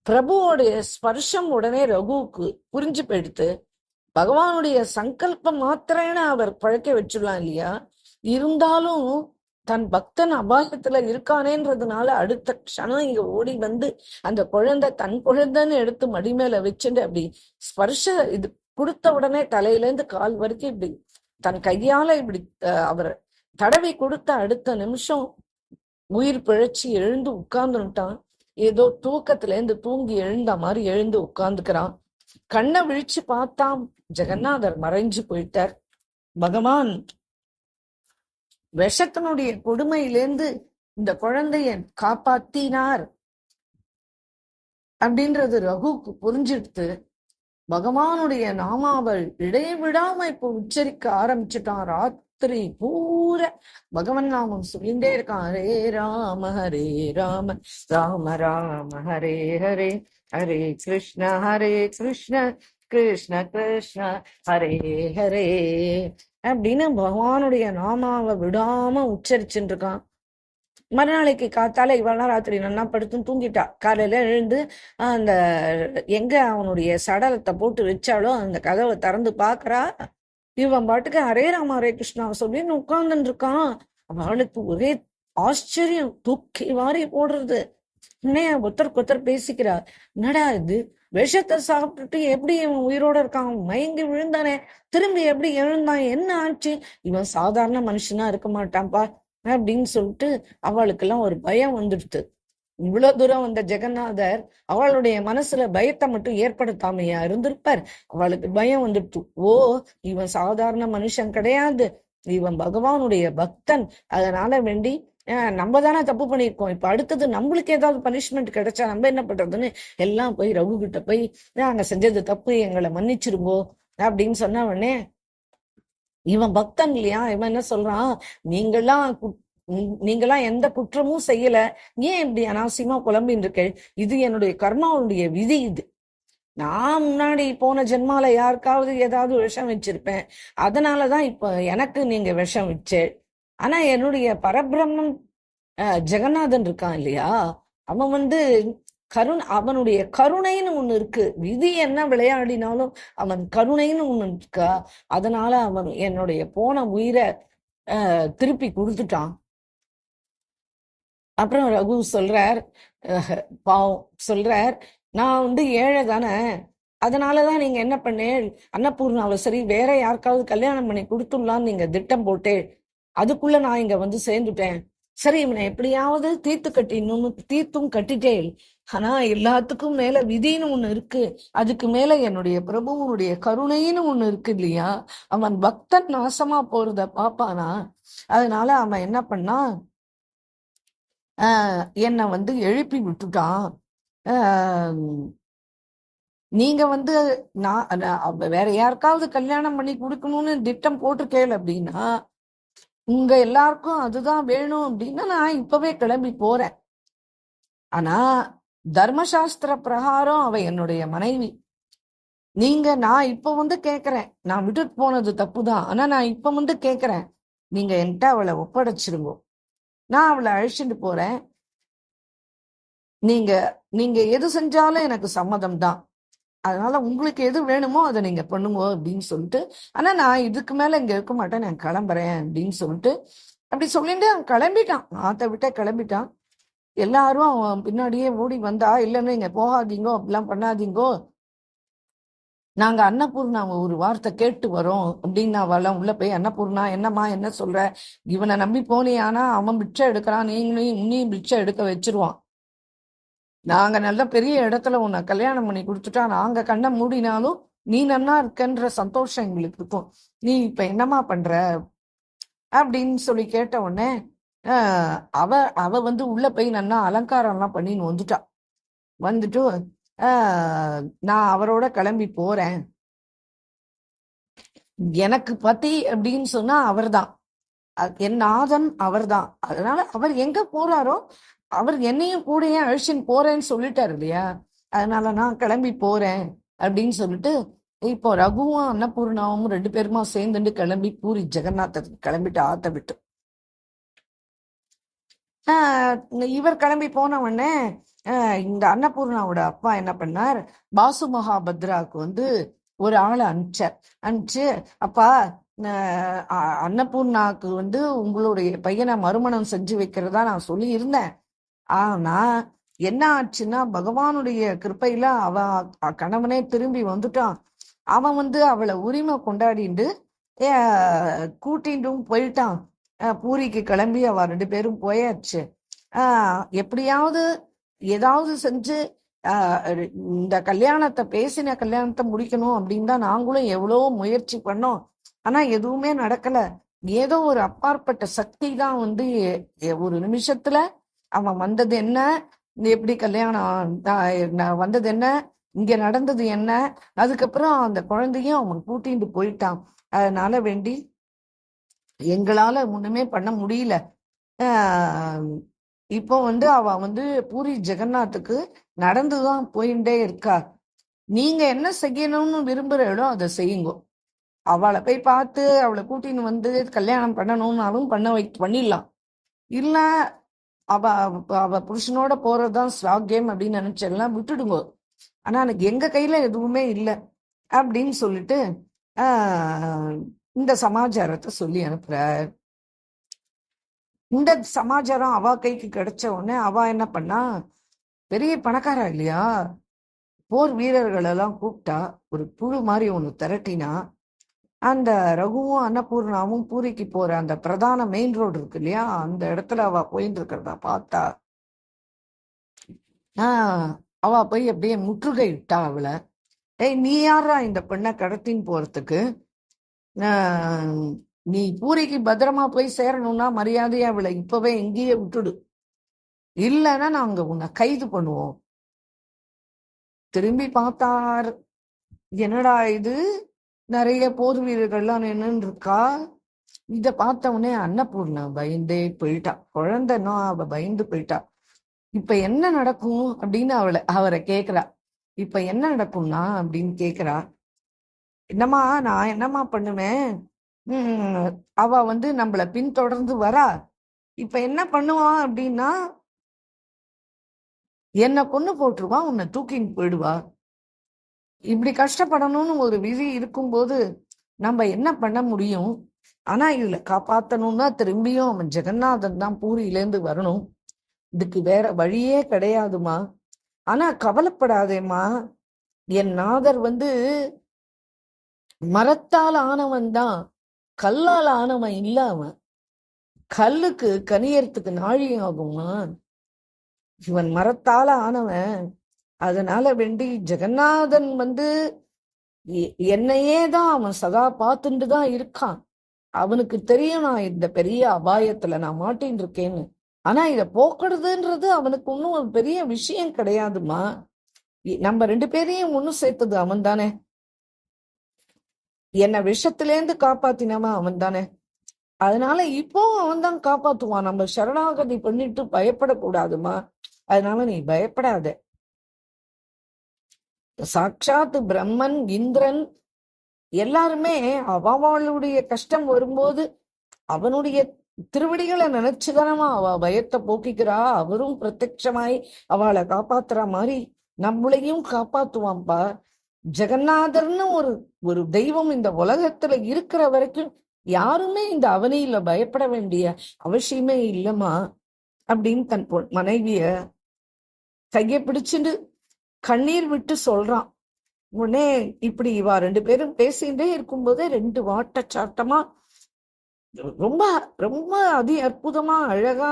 Speaker 1: பிரபுவோடைய ஸ்பர்ஷம் உடனே ரகுவுக்கு புரிஞ்சு போயிடுத்து. பகவானுடைய சங்கல்பம் மாத்திரேன அவர் பழக்க வச்சுடலாம் இல்லையா, இருந்தாலும் தன் பக்தன் அபாயத்துல இருக்கானேன்றதுனால அடுத்த க்ஷணம் இங்க ஓடி வந்து அந்த குழந்தை தன் குழந்தைன்னு எடுத்து மடி மேல வச்சுட்டு அப்படி ஸ்பர்ஷ இது கொடுத்த உடனே தலையில இருந்து கால் வரைக்கும் இப்படி தன் கையால இப்படி அவர் தடவி கொடுத்த அடுத்த நிமிஷம் உயிர் பிழைச்சி எழுந்து உட்கார்ந்துட்டான். ஏதோ தூக்கத்துல இருந்து தூங்கி எழுந்த மாதிரி எழுந்து உட்கார்ந்துக்கிறான். கண்ணை விழிச்சு பார்த்தாம், ஜெகநாதர் மறைஞ்சு போயிட்டார். பகவான் விஷத்தினுடைய கொடுமையிலேந்து இந்த குழந்தைய காப்பாத்தினார் அப்படின்றது ரகுக்கு புரிஞ்சிடுத்து. பகவானுடைய நாமாவல் இடைவிடாம இப்ப உச்சரிக்க ஆரம்பிச்சுட்டான். ராத்திரி பூர பகவன் நாமம் சொல்லிண்டே இருக்கான். ஹரே ராம ராம ராம ஹரே ஹரே, ஹரே கிருஷ்ண கிருஷ்ண கிருஷ்ண ஹரே ஹரே அப்படின்னு பகவானுடைய நாமாவை விடாம உச்சரிச்சுட்டு இருக்கான். மறுநாளைக்கு காத்தால இவெல்லாம் ராத்திரி நல்லா படுத்து தூங்கிட்டா. காலையில எழுந்து அந்த எங்க அவனுடைய சடலத்தை போட்டு வச்சாலோ அந்த கதவை திறந்து பாக்குறா. இவன் பாட்டுக்கு ஹரே ராம ஹரே கிருஷ்ணா சொல்லின்னு உட்கார்ந்துட்டு இருக்கான். அவளுக்கு ஒரே ஆச்சரியம், தூக்கி வாரி போடுறது. இன்னைய ஒருத்தருக்கு ஒருத்தர் பேசிக்கிறா, என்னடா இது விஷத்தை சாப்பிட்டுட்டு எப்படி இவன் உயிரோட இருக்கான், மயங்கி விழுந்தானே, திரும்பி எப்படி எழுந்தான், என்ன ஆச்சு, இவன் சாதாரண மனுஷனா இருக்க மாட்டான்ப்பா அப்படின்னு சொல்லிட்டு அவளுக்கெல்லாம் ஒரு பயம் வந்துடுது. இவ்வளவு தூரம் வந்த ஜெகநாதர் அவளுடைய மனசுல பயத்தை மட்டும் ஏற்படுத்தாமையா இருந்திருப்பார். அவளுக்கு பயம் வந்துடுத்து. ஓ, இவன் சாதாரண மனுஷன் கிடையாது, இவன் பகவானுடைய பக்தன். அதனால வேண்டி நம்ம தானே தப்பு பண்ணியிருக்கோம், இப்ப அடுத்தது நம்மளுக்கு ஏதாவது பனிஷ்மெண்ட் கிடைச்சா நம்ம என்ன பண்றதுன்னு எல்லாம் போய் ரகு கிட்ட போய் நாங்க செஞ்சது தப்பு, எங்களை மன்னிச்சிருங்கோ அப்படின்னு சொன்ன உடனே இவன் பக்தன் இல்லையா, இவன் என்ன சொல்றான், நீங்கெல்லாம் எந்த குற்றமும் செய்யல, ஏன் இப்படி அனாவசியமா புலம்பின்னு இருக்க, இது என்னுடைய கர்மாவுடைய விதி, இது நான் முன்னாடி போன ஜென்மால யாருக்காவது ஏதாவது விஷம் வச்சிருப்பேன், அதனாலதான் இப்ப எனக்கு நீங்க விஷம் வச்சு. ஆனா என்னுடைய பரபிரம்மன் ஜெகநாதன் இருக்கான் இல்லையா, அவன் வந்து அவனுடைய கருணைன்னு ஒண்ணு இருக்கு. விதி என்ன விளையாடினாலும் அவன் கருணைன்னு ஒண்ணு இருக்கா. அதனால அவன் என்னுடைய போன உயிரை திருப்பி கொடுத்துட்டான். அப்புறம் ரகு சொல்றார், பாவம் சொல்றார், நான் வந்து ஏழை தானே, அதனாலதான் நீங்க என்ன பண்ணேன், அன்னபூர்ணாவை சரி வேற யாருக்காவது கல்யாணம் பண்ணி கொடுத்துடலான்னு நீங்க திட்டம் போட்டு, அதுக்குள்ள நான் இங்க வந்து சேர்ந்துட்டேன். சரி, இவனை எப்படியாவது தீர்த்து கட்டிடணும்னு தீர்த்தும் கட்டிட்டேன். ஆனா எல்லாத்துக்கும் மேல விதின்னு ஒண்ணு இருக்கு, அதுக்கு மேல என்னுடைய பிரபுவனுடைய கருணைன்னு ஒண்ணு இருக்கு இல்லையா. அவன் பக்தன் நாசமா போறத பாப்பானா, அதனால அவன் என்ன பண்ணா, என்னை வந்து எழுப்பி விட்டுட்டான். நீங்க வந்து வேற யாருக்காவது கல்யாணம் பண்ணி கொடுக்கணும்னு திட்டம் போட்டிருக்கேன் அப்படின்னா, உங்க எல்லாருக்கும் அதுதான் வேணும் அப்படின்னா நான் இப்பவே கிளம்பி போறேன். ஆனா தர்மசாஸ்திர பிரகாரம் அவ என்னுடைய மனைவி. நான் இப்ப வந்து கேக்குறேன், நான் விட்டுட்டு போனது தப்புதான், ஆனா நான் இப்ப வந்து கேக்குறேன், நீங்க என்கிட்ட அவளை ஒப்படைச்சிருங்க, நான் அவளை அழைச்சிட்டு போறேன். நீங்க நீங்க எது செஞ்சாலும் எனக்கு சம்மதம் தான், அதனால உங்களுக்கு எது வேணுமோ அதை நீங்க பண்ணுங்க அப்படின்னு சொல்லிட்டு, ஆனா நான் இதுக்கு மேல இங்க இருக்க மாட்டேன், நான் கிளம்புறேன் அப்படின்னு சொல்லிட்டு அப்படி சொல்லிட்டு அவன் கிளம்பிட்டான். ஆத்த விட்ட கிளம்பிட்டான். எல்லாரும் அவன் பின்னாடியே ஓடி வந்தா, இல்லைன்னு இங்க போகாதீங்கோ, அப்படிலாம் பண்ணாதீங்கோ, நாங்க அன்னபூர்ணா ஒரு வார்த்தை கேட்டு வரோம் அப்படின்னு அவெல்லாம் உள்ள போய், அன்னபூர்ணா என்னம்மா என்ன சொல்ற, இவனை நம்பி போனியானா அவன் பிச்சை எடுக்கிறான், நீங்களையும் இன்னையும் பிச்சை எடுக்க வச்சிருவான். நாங்க நல்ல பெரிய இடத்துல உன்னை கல்யாணம் பண்ணி கொடுத்துட்டா நாங்க கண்ணை மூடினாலும் நீ நன்னா இருக்கன்ற சந்தோஷம் எங்களுக்கு இருக்கும், நீ இப்ப என்னமா பண்ற அப்படின்னு சொல்லி கேட்ட உடனே அவ அவ வந்து உள்ள போய் நன்னா அலங்காரம் எல்லாம் பண்ணின்னு வந்துட்டா. வந்துட்டு நான் அவரோட கிளம்பி போறேன், எனக்கு பத்தி அப்படின்னு சொன்னா அவர்தான், என் நாதன் அவர்தான், அதனால அவர் எங்க போறாரோ அவர் என்னையும் கூடயே அழிச்சின்னு போறேன்னு சொல்லிட்டாரு இல்லையா, அதனால நான் கிளம்பி போறேன் அப்படின்னு சொல்லிட்டு இப்போ ரகுவும் அன்னபூர்ணாவும் 2 பேருமா சேர்ந்துட்டு கிளம்பி பூரி ஜெகநாதத்துக்கு கிளம்பிட்டு ஆத்த விட்டு. இவர் கிளம்பி போன உடனே இந்த அன்னபூர்ணாவோட அப்பா என்ன பண்ணார், பாசு மகாபத்ராவுக்கு வந்து ஒரு ஆளை அனுப்பிச்சு, அப்பா அன்னபூர்ணாவுக்கு வந்து உங்களுடைய பையனை மறுமணம் செஞ்சு வைக்கிறதா நான் சொல்லி இருந்தேன், ஆனா என்ன ஆச்சுன்னா பகவானுடைய கிருப்பையில அவ கணவனே திரும்பி வந்துட்டான், அவன் வந்து அவளை உரிமை கொண்டாடிட்டு கூட்டிட்டும் போயிட்டான். பூரிக்கு கிளம்பி அவ 2 பேரும் போயாச்சு. எப்படியாவது ஏதாவது செஞ்சு இந்த கல்யாணத்தை பேசின கல்யாணத்தை முடிக்கணும் அப்படின்னு தான் நாங்களும் எவ்வளோ முயற்சி பண்ணோம், ஆனா எதுவுமே நடக்கல. ஏதோ ஒரு அப்பாற்பட்ட சக்தி தான் வந்து ஒரு நிமிஷத்துல அவன் வந்தது என்ன, எப்படி கல்யாணம் வந்தது என்ன, இங்க நடந்தது என்ன, அதுக்கப்புறம் அந்த குழந்தையும் அவன் கூட்டிட்டு போயிட்டான். அதனால வேண்டி எங்களால ஒண்ணுமே பண்ண முடியல. இப்போ வந்து அவ வந்து பூரி ஜெகநாத்துக்கு நடந்துதான் போயிட்டே இருக்கா. நீங்க என்ன செய்யணும்னு விரும்புறீங்களோ அதை செய்யுங்க, அவளை போய் பார்த்து அவளை கூட்டின்னு வந்து கல்யாணம் பண்ணணும்னாலும் பண்ணிடலாம், இல்ல அவ அவ புருஷனோட போறதுதான் ஸ்வாக்கியம் அப்படின்னு நினைச்செல்லாம் விட்டுடுங்க, ஆனா எனக்கு எங்க கையில எதுவுமே இல்லை அப்படின்னு சொல்லிட்டு இந்த சமாச்சாரத்தை சொல்லி அனுப்புற. இந்த சமாச்சாரம் அவ கைக்கு கிடைச்ச உடனே அவ என்ன பண்ணா, பெரிய பணக்காரா இல்லையா, போர் வீரர்கள் எல்லாம் கூப்பிட்டா, ஒரு குழு மாதிரி ஒண்ணு திரட்டினா, அந்த ரகுவும் அன்னபூர்ணாவும் பூரிக்கு போற அந்த பிரதான மெயின் ரோடு இருக்கு இல்லையா, அந்த இடத்துல அவ போயிட்டு இருக்கிறதா பார்த்தா, அவ போய் அப்படியே முற்றுகை இட்டா அவளை. நீ யாரா இந்த பெண்ணை கடத்தின்னு போறதுக்கு, நீ பூரிக்கு பத்திரமா போய் சேரணும்னா மரியாதையா அவளை இப்பவே எங்கேயே விட்டுடு, இல்லைன்னா நாங்க உன்னை கைது பண்ணுவோம். திரும்பி பார்த்தார், என்னடா இது, நிறைய போர் வீரர்கள்லாம் நின்று இருக்கா. இத பார்த்த உடனே அன்னபூர்ணா பயந்தே போயிட்டா, குழந்தைன்னா அவ பயந்து போயிட்டா. இப்ப என்ன நடக்கும் அப்படின்னு அவரை கேக்குறா. இப்ப என்ன நடக்கும்னா அப்படின்னு கேக்குறா. என்னம்மா நான் என்னம்மா பண்ணுவேன்? அவ வந்து நம்மள பின்தொடர்ந்து வரா. இப்ப என்ன பண்ணுவா அப்படின்னா, என்ன கொன்னு போட்டுருவா, உன்னை தூக்கின்னு போயிடுவா. இப்படி கஷ்டப்படணும்னு ஒரு விதி இருக்கும்போது நம்ம என்ன பண்ண முடியும்? ஆனா இதுல காப்பாத்தணும்னா திரும்பியும் அவன் ஜெகநாதன் தான் பூரியிலேருந்து வரணும். இதுக்கு வேற வழியே கிடையாதுமா. ஆனா கவலைப்படாதேம்மா, என் நாதர் வந்து மரத்தால் ஆனவன் தான், கல்லால் ஆனவன் இல்ல. அவன் கல்லுக்கு கனியறதுக்கு நாழி ஆகுமா, இவன் மரத்தால ஆனவன். அதனால வேண்டி ஜெகநாதன் வந்து என்னையே தான் அவன் சதா பார்த்துட்டு தான் இருக்கான். அவனுக்கு தெரியும் நான் இந்த பெரிய அபாயத்துல நான் மாட்டின்னு இருக்கேன்னு. ஆனா இத போக்குறதுன்றது அவனுக்கு ஒன்னும் ஒரு பெரிய விஷயம் கிடையாதுமா. நம்ம 2 பேரையும் ஒண்ணு சேர்த்தது அவன் தானே. என்ன விஷத்திலேருந்து காப்பாத்தினவன் அவன் தானே. அதனால இப்போ அவன் தான் காப்பாத்துவான். நம்ம சரணாகதி பண்ணிட்டு பயப்படக்கூடாதுமா. அதனால நீ பயப்படாத. சாட்சாத் பிரம்மன், இந்திரன் எல்லாருமே அவளுடைய கஷ்டம் வரும்போது அவனுடைய திருவடிகளை நினைச்சுதானமா அவ பயத்தை போக்கிக்கிறா. அவரும் பிரத்யட்சமாய் அவளை காப்பாத்துற மாதிரி நம்மளையும் காப்பாத்துவான்பா. ஜெகநாதர்னு ஒரு தெய்வம் இந்த உலகத்துல இருக்கிற வரைக்கும் யாருமே இந்த அவனியில பயப்பட வேண்டிய அவசியமே இல்லம்மா அப்படின்னு தன் மனைவிய கையை பிடிச்சுட்டு கண்ணீர் விட்டு சொல்றான். உடனே இப்படி இவா 2 பேரும் பேசிட்டே இருக்கும்போதே 2 வாட்டச்சாட்டமா ரொம்ப ரொம்ப அற்புதமா அழகா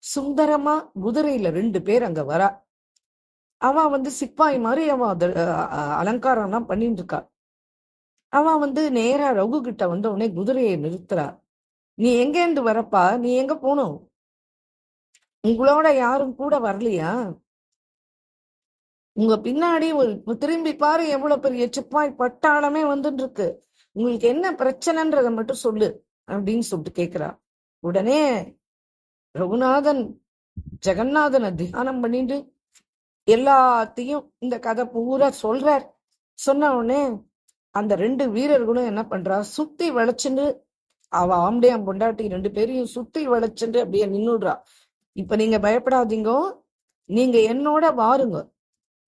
Speaker 1: சுந்தரமா குதிரையில 2 பேர் அங்க வரா. அவ வந்து சிப்பாய் மாதிரி அவ அலங்காரம் எல்லாம் பண்ணிட்டு இருக்கா. அவ வந்து நேரா ரகு கிட்ட வந்து உடனே குதிரையை நிறுத்துறா. நீ எங்க இருந்து வரப்பா? நீ எங்க போகணும்? உங்களோட யாரும் கூட வரலையா? உங்க பின்னாடி திரும்பி பாரு, எவ்வளவு பெரிய சிப்பாய் பட்டாளமே வந்துட்டு இருக்கு. உங்களுக்கு என்ன பிரச்சனைன்றத மட்டும் சொல்லு அப்படின்னு சொல்லிட்டு கேக்குறா. உடனே ரகுநாதன் ஜெகநாதனை தியானம் பண்ணிட்டு எல்லாத்தையும் இந்த கதை பூரா சொல்றார். சொன்ன உடனே அந்த 2 வீரர்களும் என்ன பண்றா, சுத்தி வளைச்சுட்டு அவ ஆம்படையாம் பொண்டாட்டி 2 பேரையும் சுத்தி வளைச்சுட்டு அப்படியே நின்னுடுறா. இப்ப நீங்க பயப்படாதீங்க, நீங்க என்னோட வாருங்க,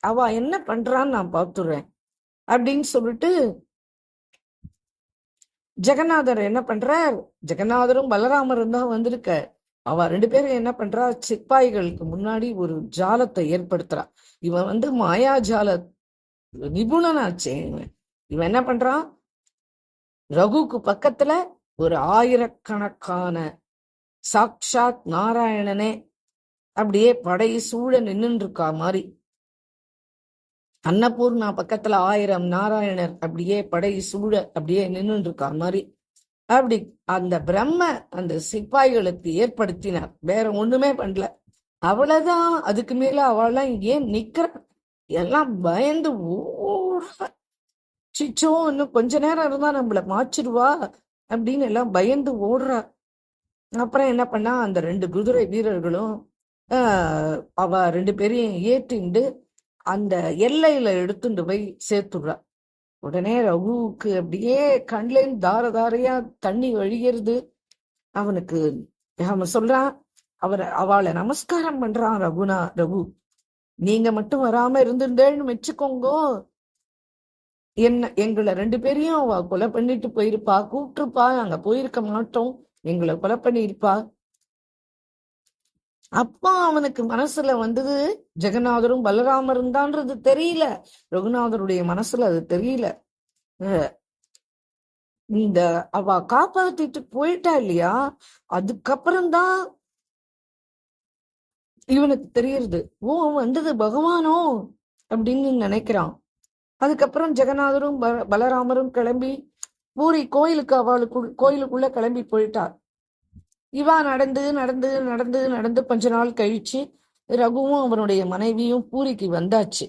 Speaker 1: அவ என்ன பண்றான்னு நான் பார்த்துடுறேன் அப்படின்னு சொல்லிட்டு ஜெகநாதர் என்ன பண்றார், ஜெகநாதரும் பலராமரும் தான் வந்திருக்க. அவ 2 பேரும் என்ன பண்றா, சிப்பாய்களுக்கு முன்னாடி ஒரு ஜாலத்தை ஏற்படுத்துறா. இவன் வந்து மாயாஜால நிபுணனாச்சே. இவன் என்ன பண்றான், ரகுக்கு பக்கத்துல ஒரு 1000கணக்கான சாக்ஷாத் நாராயணனே அப்படியே படை சூழ நின்னுட்டு இருக்கா மாதிரி, அன்னபூர்ணா பக்கத்துல 1000 நாராயணர் அப்படியே படை சூழ அப்படியே நின்னுட்டு இருக்கா மாதிரி அப்படி அந்த பிரம்ம அந்த சிப்பாய்களுக்கு ஏற்படுத்தினார். வேற ஒண்ணுமே பண்ணல. அவ்வளவுதான். அதுக்கு மேல அவள்லாம் ஏன் நிக்கிற, எல்லாம் பயந்து ஓடுற. சிச்சோ இன்னும் கொஞ்ச நேரம் இருந்தா நம்மள மாச்சிருவா அப்படின்னு எல்லாம் பயந்து ஓடுறா. அப்புறம் என்ன பண்ணா, அந்த 2 குதிரை வீரர்களும் அவ 2 பேரையும் ஏற்றிண்டு அந்த எல்லையில எடுத்துட்டு போய் சேர்த்துடுறா. உடனே ரகுவுக்கு அப்படியே கண்லேருந்து தார தாரையா தண்ணி வழிகிறது. அவனுக்கு அவன் சொல்றான், அவளை நமஸ்காரம் பண்றான். ரகு, நீங்க மட்டும் வராம இருந்துட்டேன்னு வச்சுக்கோங்க, எங்களை 2 பேரையும் அவ கொலை பண்ணிட்டு போயிருப்பா, கூப்பிட்டுருப்பா, நாங்க போயிருக்க மாட்டோம், எங்களை கொலை பண்ணிருப்பா. அப்பா அவனுக்கு மனசுல வந்தது ஜெகநாதரும் பலராமரும் தான்றது தெரியல. ரகுநாதருடைய மனசுல அது தெரியல. இந்த அவ காப்பாத்திட்டு போயிட்டா இல்லையா, அதுக்கப்புறம்தான் இவனுக்கு தெரியுது, ஓ வந்தது பகவானோ அப்படின்னு நினைக்கிறான். அதுக்கப்புறம் ஜெகநாதரும் பலராமரும் கிளம்பி பூரி கோயிலுக்கு கோயிலுக்குள்ள கிளம்பி போயிட்டார். இவா நடந்து நடந்து நடந்து நடந்து கொஞ்ச நாள் கழிச்சு ரகுவும் அவனுடைய மனைவியும் பூரிக்கு வந்தாச்சு.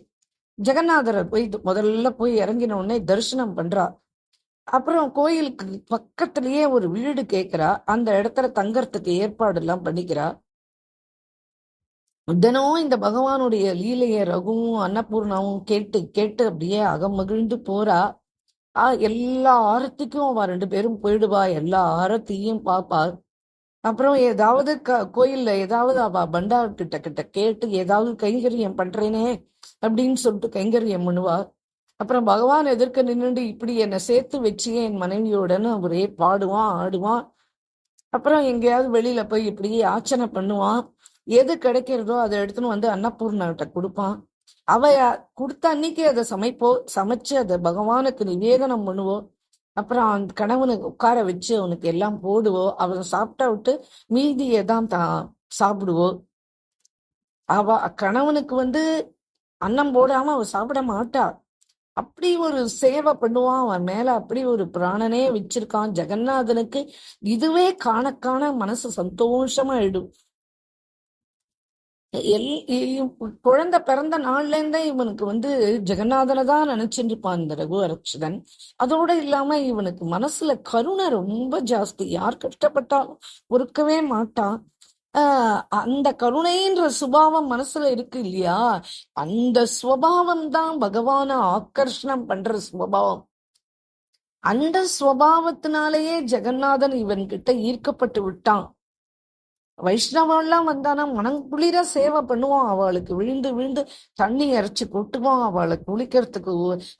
Speaker 1: ஜெகநாதரை போய் முதல்ல போய் இறங்கின உடனே தரிசனம் பண்றா. அப்புறம் கோயிலுக்கு பக்கத்திலேயே ஒரு வீடு கேட்கிறா. அந்த இடத்துல தங்கறதுக்கு ஏற்பாடு எல்லாம் பண்ணிக்கிறா. தினம் இந்த பகவானுடைய லீலைய ரகுவும் அன்னபூர்ணாவும் கேட்டு கேட்டு அப்படியே அகமகிழ்ந்து போறா. எல்லா ஆரத்திக்கும் அவ 2 பேரும் போயிடுவா, எல்லா ஆரத்தியும் பாப்பா. அப்புறம் ஏதாவது கோயில்ல ஏதாவது அவ பண்டார் கிட்ட கிட்ட கேட்டு ஏதாவது கைங்கரியம் பண்றேனே அப்படின்னு சொல்லிட்டு கைங்கரியம் பண்ணுவா. அப்புறம் பகவான் எதிர்க்க நின்றுட்டு இப்படி என்னை சேர்த்து வச்சியே என் மனைவியோடன்னு ஒரே பாடுவான் ஆடுவான். அப்புறம் எங்கேயாவது வெளியில போய் இப்படி யாச்சனை பண்ணுவான். எது கிடைக்கிறதோ அதை எடுத்துன்னு வந்து அன்னபூர்ணாட்ட கொடுப்பான். அவ கொடுத்த அன்னைக்கு அதை சமைச்சு அதை பகவானுக்கு நிவேதனம் பண்ணுவோம். அப்புறம் அந்த கணவனுக்கு உட்கார வச்சு அவனுக்கு எல்லாம் போடுவோம். அவன் சாப்பிட்டா விட்டு மீதியை தான் சாப்பிடுவோம். அவ கணவனுக்கு வந்து அன்னம் போடாம அவ சாப்பிட மாட்டா. அப்படி ஒரு சேவை பண்ணுவான். அவன் மேல அப்படி ஒரு பிராணனே வச்சிருக்கான் ஜெகநாதனுக்கு. இதுவே காண காண மனசு சந்தோஷமா ஆயிடும். குழந்தை பிறந்த நாள்ல இருந்தே இவனுக்கு வந்து ஜெகநாதனை தான் நினைச்சுட்டு இருப்பான் இந்த ரகு அரட்சிதன். அதோட இல்லாம இவனுக்கு மனசுல கருணை ரொம்ப ஜாஸ்தி. யார் கஷ்டப்பட்டாலும் பொறுக்கவே மாட்டான். அந்த கருணைன்ற சுபாவம் மனசுல இருக்கு இல்லையா, அந்த சுவாவம் தான் பகவான ஆக்கர்ஷணம் பண்ற சுவாவம். அந்த சுவாவத்தினாலேயே ஜெகநாதன் இவன் கிட்ட ஈர்க்கப்பட்டு விட்டான். வைஷ்ணவெல்லாம் வந்தானா மனம் குளிர சேவை பண்ணுவான். அவளுக்கு விழுந்து விழுந்து தண்ணி இறைச்சி கொட்டுவான். அவளை குளிக்கிறதுக்கு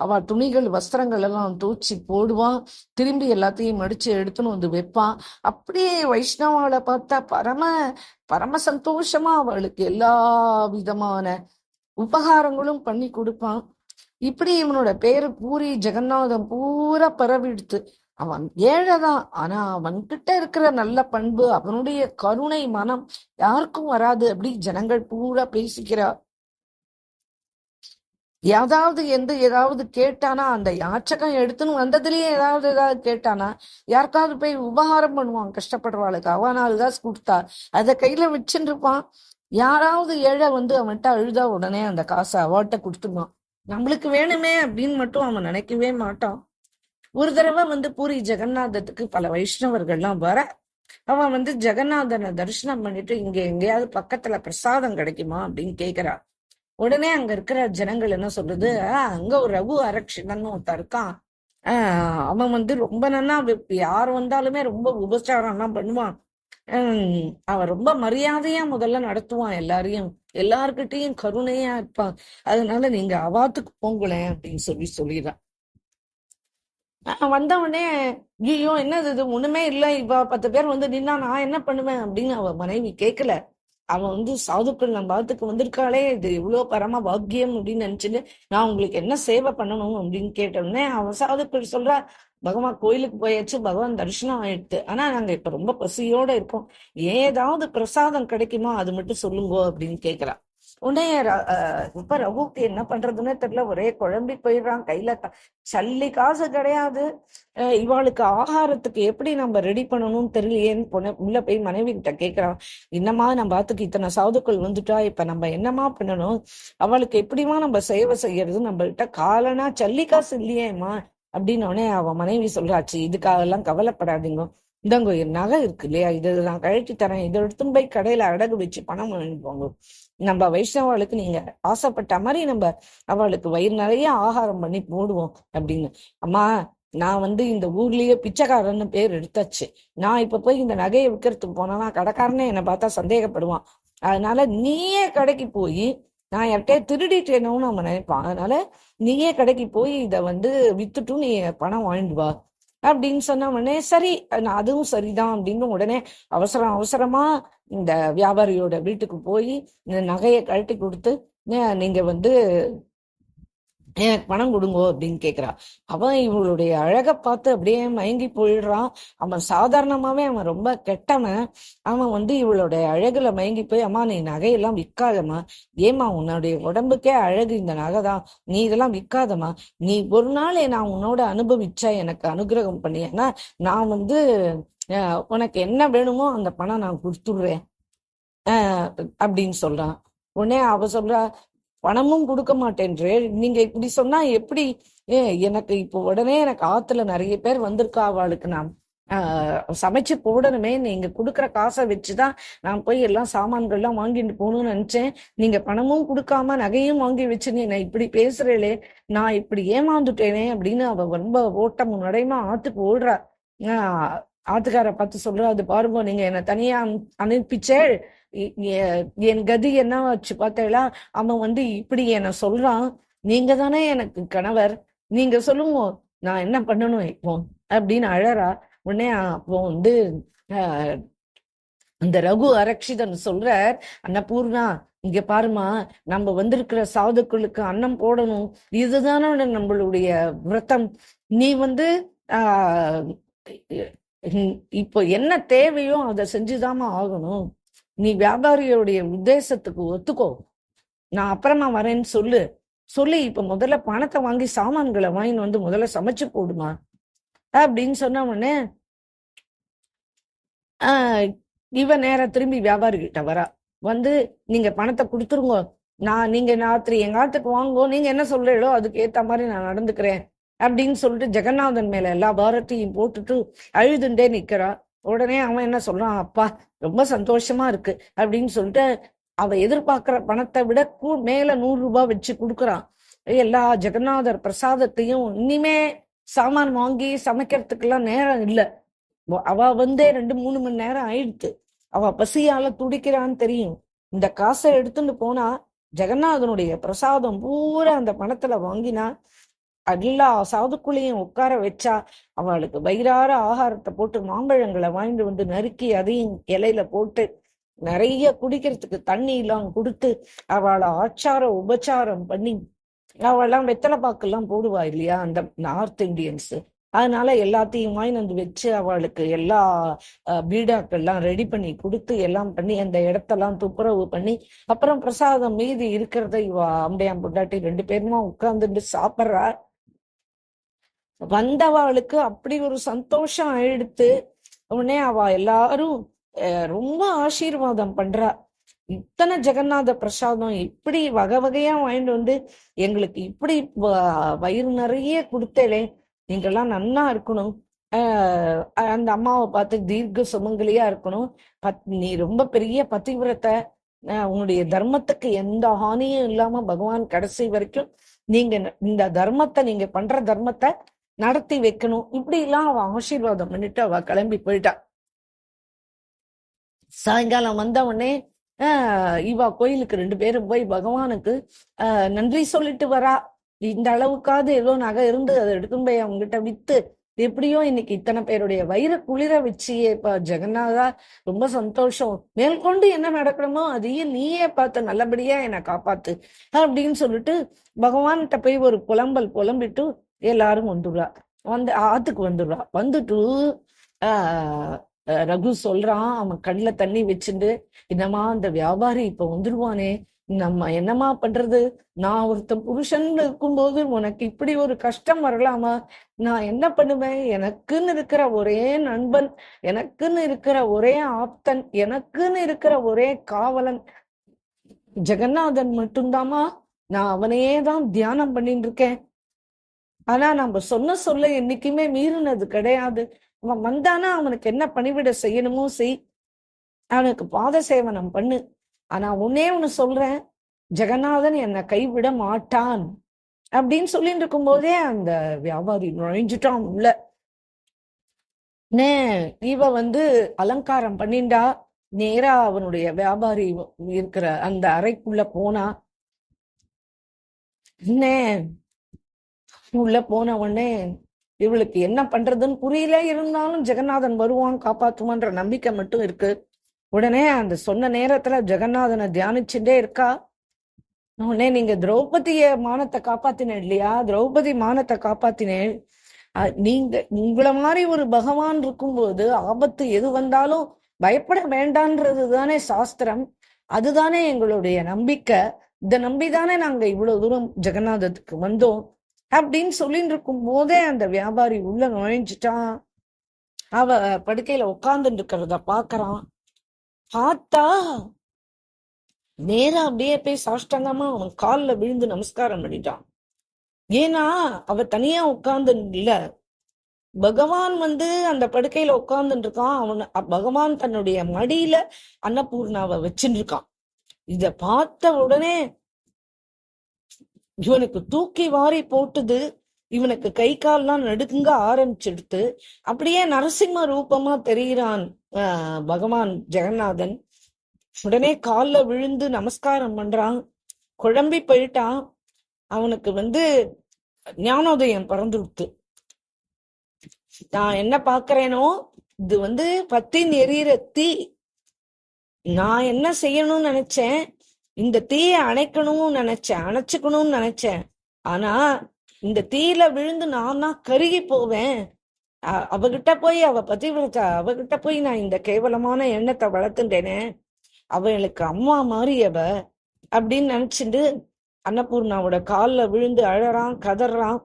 Speaker 1: அவள் துணிகள் வஸ்திரங்கள் எல்லாம் தூச்சி போடுவான். திரும்பி எல்லாத்தையும் மடிச்சு எடுத்துன்னு வந்து வைப்பான். அப்படியே வைஷ்ணவாளை பார்த்தா பரம சந்தோஷமா அவளுக்கு எல்லா விதமான உபகாரங்களும் பண்ணி கொடுப்பான். இப்படி இவனோட பேரு பூரி ஜெகநாதம் பூரா பரவிடுத்து. அவன் ஏழைதான், ஆனா அவன்கிட்ட இருக்கிற நல்ல பண்பு, அவனுடைய கருணை மனம் யாருக்கும் வராது. அப்படி ஜனங்கள் பூரா பேசிக்கிறார். ஏதாவது கேட்டானா, அந்த யாச்சகம் எடுத்துன்னு வந்ததுலயே ஏதாவது கேட்டானா, யாருக்காவது போய் உபகாரம் பண்ணுவான் கஷ்டப்படுறவாளுக்கு. அவனால்தான் கொடுத்தா அதை கையில வச்சுட்டு இருப்பான். யாராவது ஏழை வந்து அவன்கிட்ட அழுதா உடனே அந்த காசை அவட்ட கொடுத்துருவான். நம்மளுக்கு வேணுமே அப்படின்னு மட்டும் அவன் நினைக்கவே மாட்டான். ஒரு தடவை வந்து பூரி ஜெகநாதத்துக்கு பல வைஷ்ணவர்கள்லாம் வர, அவன் வந்து ஜெகநாதனை தரிசனம் பண்ணிட்டு இங்க எங்கேயாவது பக்கத்துல பிரசாதம் கிடைக்குமா அப்படின்னு கேக்குறா. உடனே அங்க இருக்கிற ஜனங்கள் என்ன சொல்றது, அங்க ஒரு ரகு அரட்சிதன் ஒருத்தன் இருக்கான். அவன் வந்து ரொம்ப நன்னா யார் வந்தாலுமே ரொம்ப உபச்சாரம் எல்லாம் பண்ணுவான். அவன் ரொம்ப மரியாதையா முதல்ல நடத்துவான் எல்லார்கிட்டையும் கருணையா இருப்பான். அதனால நீங்க அவாத்துக்கு போங்களேன் அப்படின்னு சொல்லிடுறான். வந்தவனே ஐயோ என்னது இது, ஒண்ணுமே இல்ல, இப்ப 10 பேர் வந்து நின்னா நான் என்ன பண்ணுவேன் அப்படின்னு அவ மனைவி கேட்கல. அவன் வந்து சாதுக்கள் நம்ம பாத்துக்கு வந்திருக்காளே, இது இவ்வளவு பரம பாக்கியம் அப்படின்னு நினைச்சுட்டு நான் உங்களுக்கு என்ன சேவை பண்ணணும் அப்படின்னு கேட்டோடனே அவன் சாதுக்கள் சொல்றா, பகவான் கோயிலுக்கு போயாச்சு, பகவான் தரிசனம் ஆயிடுத்து, ஆனா நாங்க இப்ப ரொம்ப பசியோட இருக்கோம், ஏதாவது பிரசாதம் கிடைக்குமா அது மட்டும் சொல்லுங்க அப்படின்னு கேக்குறா. உடனே இப்ப ரகுக்கு என்ன பண்றதுன்னு தெரியல, ஒரே குழம்பி போயிடுறான். கையில சல்லி காசு கிடையாது. இவாளுக்கு ஆகாரத்துக்கு எப்படி நம்ம ரெடி பண்ணணும்னு தெரியலையேன்னு உள்ள போய் மனைவி கிட்ட கேட்கிறான். என்னமா நம்ம பாத்துக்கு இத்தனை சாதுக்கள் வந்துட்டா, இப்ப நம்ம என்னமா பண்ணணும், அவளுக்கு எப்படிமா நம்ம சேவை செய்யறது, நம்மள்கிட்ட காலனா சல்லி காசு இல்லையேம்மா அப்படின்னு. உடனே அவ மனைவி சொல்றாச்சு, இதுக்காக எல்லாம் கவலைப்படாதீங்க, இந்தங்க நகை இருக்கு இல்லையா, இதை நான் கழட்டி தரேன், இதை எடுத்துன்னு போய் கடையில அடகு வச்சு பணம் வாங்கிப்போங்க. நம்ம வைஷ்ணவாளுக்கு நீங்க ஆசைப்பட்ட மாதிரி நம்ம அவளுக்கு வயிறு நிறைய ஆகாரம் பண்ணி போடுவோம் அப்படின்னு. அம்மா, நான் வந்து இந்த ஊர்லயே பிச்சைக்காரன்னு பேர் எடுத்தாச்சு. நான் இப்ப போய் இந்த நகையை விற்கிறதுக்கு போனா கடைக்காரனே என்னை பார்த்தா சந்தேகப்படுவான். அதனால நீயே கடைக்கு போய், நான் யார்கிட்டயே திருடிட்டேனோன்னு அவன் நினைப்பான். அதனால நீயே கடைக்கு போய் இதை வந்து வித்துட்டும் நீ பணம் வாங்கிட்டு வா அப்படின்னு சொன்ன உடனே சரி, அதுவும் சரிதான் அப்படின்னு உடனே அவசரமா இந்த வியாபாரியோட வீட்டுக்கு போய் இந்த நகையை கழட்டி கொடுத்து, நீங்க வந்து எனக்கு பணம் கொடுங்கோ அப்படின்னு கேக்குறா. அவன் இவளுடைய அழகை பார்த்து அப்படியே மயங்கி போயிடுறான். அவன் சாதாரணமாவே அவன் ரொம்ப கெட்டவன். அவன் வந்து இவளுடைய அழகுல மயங்கி போய், அம்மா நீ நகையெல்லாம் விற்காதம்மா, ஏமா உன்னுடைய உடம்புக்கே அழகு இந்த நகை தான், நீ இதெல்லாம் விற்காதம்மா, நீ ஒரு நாள் நான் உன்னோட அனுபவிச்சா எனக்கு அனுகிரகம் பண்ணியன்னா நான் வந்து உனக்கு என்ன வேணுமோ அந்த பணம் நான் கொடுத்துடுறேன் அப்படின்னு சொல்றான். உடனே அவ சொல்றா, பணமும் கொடுக்க மாட்டேன்றே, நீங்க இப்படி சொன்னா எப்படி? எனக்கு இப்போ உடனே எனக்கு ஆத்துல நிறைய பேர் வந்திருக்கா, அவளுக்கு நான் சமைச்சு போடணுமே, நீங்க கொடுக்குற காசை வச்சுதான் நான் போய் எல்லாம் சாமான்கள்லாம் வாங்கிட்டு போகணும்னு நினைச்சேன். நீங்க பணமும் கொடுக்காம நகையும் வாங்கி வச்சு நீ நான் இப்படி பேசுறேளே, நான் இப்படி ஏமாந்துட்டேனே அப்படின்னு அவ ரொம்ப ஓட்டம் நடைமா ஆத்துக்கு ஓடுறா. ஆத்துக்கார பார்த்து சொல்ற, அது பாருங்க நீங்க என்ன தனியா அனுப்பிச்சே, என் கதி என்ன வச்சு பார்த்தேளா, அவன் இப்படி என்ன சொல்றான், நீங்க தானே எனக்கு கணவர், நீங்க சொல்லுங்க நான் என்ன பண்ணணும் இப்போ அப்படின்னு அழறா. உடனே அப்போ அந்த ரகு அரக்ஷிதன் சொல்றார், அன்னபூர்ணா இங்க பாருமா, நம்ம வந்திருக்கிற சாதுக்களுக்கு அன்னம் போடணும், இதுதானே நம்மளுடைய விரதம். நீ ஆஹ் இப்போ என்ன தேவையோ அதை செஞ்சுதாமா ஆகணும். நீ வியாபாரியோடைய உத்தேசத்துக்கு ஒத்துக்கோ, நான் அப்புறமா வரேன்னு சொல்லி இப்ப முதல்ல பணத்தை வாங்கி சாமான்களை வாங்கின்னு முதல்ல சமைச்சு போடுமா அப்படின்னு சொன்ன உடனே இவ நேர திரும்பி வியாபாரி கிட்ட வரா. நீங்க பணத்தை கொடுத்துருங்க, நீங்க ராத்திரி எங்க ஆத்துக்கு வாங்கோ, நீங்க என்ன சொல்றீங்களோ அதுக்கு ஏத்த மாதிரி நான் நடந்துக்கிறேன் அப்படின்னு சொல்லிட்டு ஜெகநாதன் மேல எல்லா பாரத்தையும் போட்டுட்டு அழுதுண்டே நிக்கிறா. உடனே அவன் என்ன சொல்றான், அப்பா ரொம்ப சந்தோஷமா இருக்கு அப்படின்னு சொல்லிட்டு அவ எதிர்பார்க்கிற பணத்தை விட மேல 100 ரூபாய் வச்சு கொடுக்குறான். எல்லா ஜெகநாதர் பிரசாதத்தையும் இனிமே சாமான் வாங்கி சமைக்கிறதுக்கு எல்லாம் நேரம் இல்லை. அவ 2-3 மணி நேரம் ஆயிடுத்து. அவ பசியால துடிக்கிறான்னு தெரியும். இந்த காசை எடுத்துட்டு போனா ஜெகநாதனுடைய பிரசாதம் பூரா அந்த பணத்துல வாங்கினா எல்லா சாதுக்குள்ளையும் உட்கார வச்சா அவளுக்கு வயிறார ஆகாரத்தை போட்டு மாம்பழங்களை வாங்கிட்டு நறுக்கி அதையும் இலையில போட்டு நிறைய குடிக்கிறதுக்கு தண்ணி எல்லாம் கொடுத்து அவளை உபச்சாரம் பண்ணி அவெல்லாம் வெத்தலை பாக்கெல்லாம் போடுவா இல்லையா அந்த நார்த் இந்தியன்ஸ். அதனால எல்லாத்தையும் வாங்கி வச்சு அவளுக்கு எல்லா பீடாக்கெல்லாம் ரெடி பண்ணி கொடுத்து எல்லாம் பண்ணி அந்த இடத்தெல்லாம் துப்புரவு பண்ணி அப்புறம் பிரசாதம் மீதி இருக்கிறத இவ அம்பையாம் பொண்டாட்டி 2 பேருமா உட்கார்ந்துட்டு சாப்பிட்றா. வந்தவளுக்கு அப்படி ஒரு சந்தோஷம் ஆயிடுத்து. உடனே அவ எல்லாரும் ரொம்ப ஆசீர்வாதம் பண்றா. இத்தனை ஜெகநாத பிரசாதம் இப்படி வகை வகையா வாங்கிட்டு எங்களுக்கு இப்படி வயிறு நிறைய கொடுத்தேலே, நீங்கெல்லாம் நன்னா இருக்கணும். அந்த அம்மாவை பார்த்து தீர்க்க சுமங்கலியா இருக்கணும். நீ ரொம்ப பெரிய பதிவிரத்தை, உன்னுடைய தர்மத்துக்கு எந்த ஹானியும் இல்லாம பகவான் கடைசி வரைக்கும் நீங்க இந்த தர்மத்தை, நீங்க பண்ற தர்மத்தை நடத்தி வைக்கணும். இப்படி எல்லாம் அவ ஆசீர்வாதம் பண்ணிட்டு அவ கிளம்பி போயிட்டா. சாயங்காலம் வந்த உடனே இவா கோயிலுக்கு 2 பேரும் போய் பகவானுக்கு நன்றி சொல்லிட்டு வரா. இந்த அளவுக்காவது ஏதோ நகை இருந்து அதை எடுத்துன்னு போய் அவங்ககிட்ட வித்து எப்படியோ இன்னைக்கு இத்தனை பேருடைய வயிறு குளிர வச்சியே இப்ப ஜெகநாதா, ரொம்ப சந்தோஷம். மேற்கொண்டு என்ன நடக்கணுமோ அதையும் நீயே பார்த்து நல்லபடியா என்னை காப்பாத்து அப்படின்னு சொல்லிட்டு பகவான்கிட்ட போய் ஒரு புலம்பிட்டு எல்லாரும் வந்துடுறா. ஆத்துக்கு வந்துட்டு ரகு சொல்றான், அவன் கண்ணுல தண்ணி வச்சுட்டு, என்னமா அந்த வியாபாரி இப்ப வந்துடுவானே, நம்ம என்னமா பண்றது, நான் ஒருத்தன் புருஷன் இருக்கும்போது உனக்கு இப்படி ஒரு கஷ்டம் வரலாமா, நான் என்ன பண்ணுவேன், எனக்குன்னு இருக்கிற ஒரே நண்பன், எனக்குன்னு இருக்கிற ஒரே ஆப்தன், எனக்குன்னு இருக்கிற ஒரே காவலன் ஜெகநாதன் மட்டும்தாமா, நான் அவனையே தான் தியானம் பண்ணிட்டு இருக்கேன். ஆனா நம்ம சொல்ல என்னைக்குமே மீறினது கிடையாது. அவன் வந்தானா அவனுக்கு என்ன பணிவிட செய்யணுமோ செய், அவனுக்கு பாத சேவனம் பண்ணு. ஆனா ஒண்ணு சொல்றேன், ஜெகநாதன் என்னை கைவிட மாட்டான் அப்படின்னு சொல்லிட்டு இருக்கும் போதே அந்த வியாபாரி நுழைஞ்சுட்டான் உள்ள. இவ அலங்காரம் பண்ணிண்டா, நேரா அவனுடைய வியாபாரி இருக்கிற அந்த அறைக்குள்ள போனா. உள்ள போன உடனே இவளுக்கு என்ன பண்றதுன்னு புரியல. இருந்தாலும் ஜெகநாதன் வருவான், காப்பாத்துவான்ற நம்பிக்கை மட்டும் இருக்கு. உடனே அந்த சொன்ன நேரத்துல ஜெகநாதனை தியானிச்சுட்டே இருக்கா. உடனே நீங்க திரௌபதிய மானத்தை காப்பாத்தினேன் இல்லையா, திரௌபதி மானத்தை காப்பாத்தினேன். நீங்க உங்களை மாதிரி ஒரு பகவான் இருக்கும்போது ஆபத்து எது வந்தாலும் பயப்பட வேண்டான்றது தானே சாஸ்திரம், அதுதானே எங்களுடைய நம்பிக்கை. இதை நம்பிதானே நாங்க இவ்வளவு தூரம் ஜெகநாதத்துக்கு வந்தோம் அப்படின்னு சொல்லிட்டு இருக்கும் போதே அந்த வியாபாரி உள்ள நுழைஞ்சிட்டான். அவ படுக்கையில உட்கார்ந்துட்டு இருக்கிறத பாக்குறான். பார்த்தா நேரா அப்படியே போய் சாஷ்டாங்கமா அவன் காலில் விழுந்து நமஸ்காரம் பண்ணிட்டான். ஏன்னா அவ தனியா உட்கார்ந்து இல்ல, பகவான் அந்த படுக்கையில உட்கார்ந்துட்டு இருக்கான். பகவான் தன்னுடைய மடியில அன்னபூர்ணாவை வச்சுட்டு இருக்கான். இத பார்த்த உடனே இவனுக்கு தூக்கி வாரி போட்டுது. இவனுக்கு கை கால்லாம் நடுங்க ஆரம்பிச்சிடுத்து. அப்படியே நரசிம்ம ரூபமா தெரிகிறான் பகவான் ஜெகநாதன். உடனே கால்ல விழுந்து நமஸ்காரம் பண்றான். குழம்பி போயிட்டான். அவனுக்கு ஞானோதயம் பறந்து விட்டு, நான் என்ன பாக்குறேனோ இது பத்தின் எரியிற தீ. நான் என்ன செய்யணும்னு நினைச்சேன், இந்த தீய அணைக்கணும்னு நினைச்சேன், அணைச்சுக்கணும்னு நினைச்சேன். ஆனா இந்த தீயில விழுந்து நான் தான் கருகி போவேன். அவகிட்ட போய் அவ பதிவிரதா, அவகிட்ட போய் நான் இந்த கேவலமான எண்ணத்தை வளர்த்துட்டேனே, அவளுக்கு அம்மா மாறி அவ அப்படின்னு நினைச்சிட்டு அன்னபூர்ணாவோட கால்ல விழுந்து அழறான், கதறான்.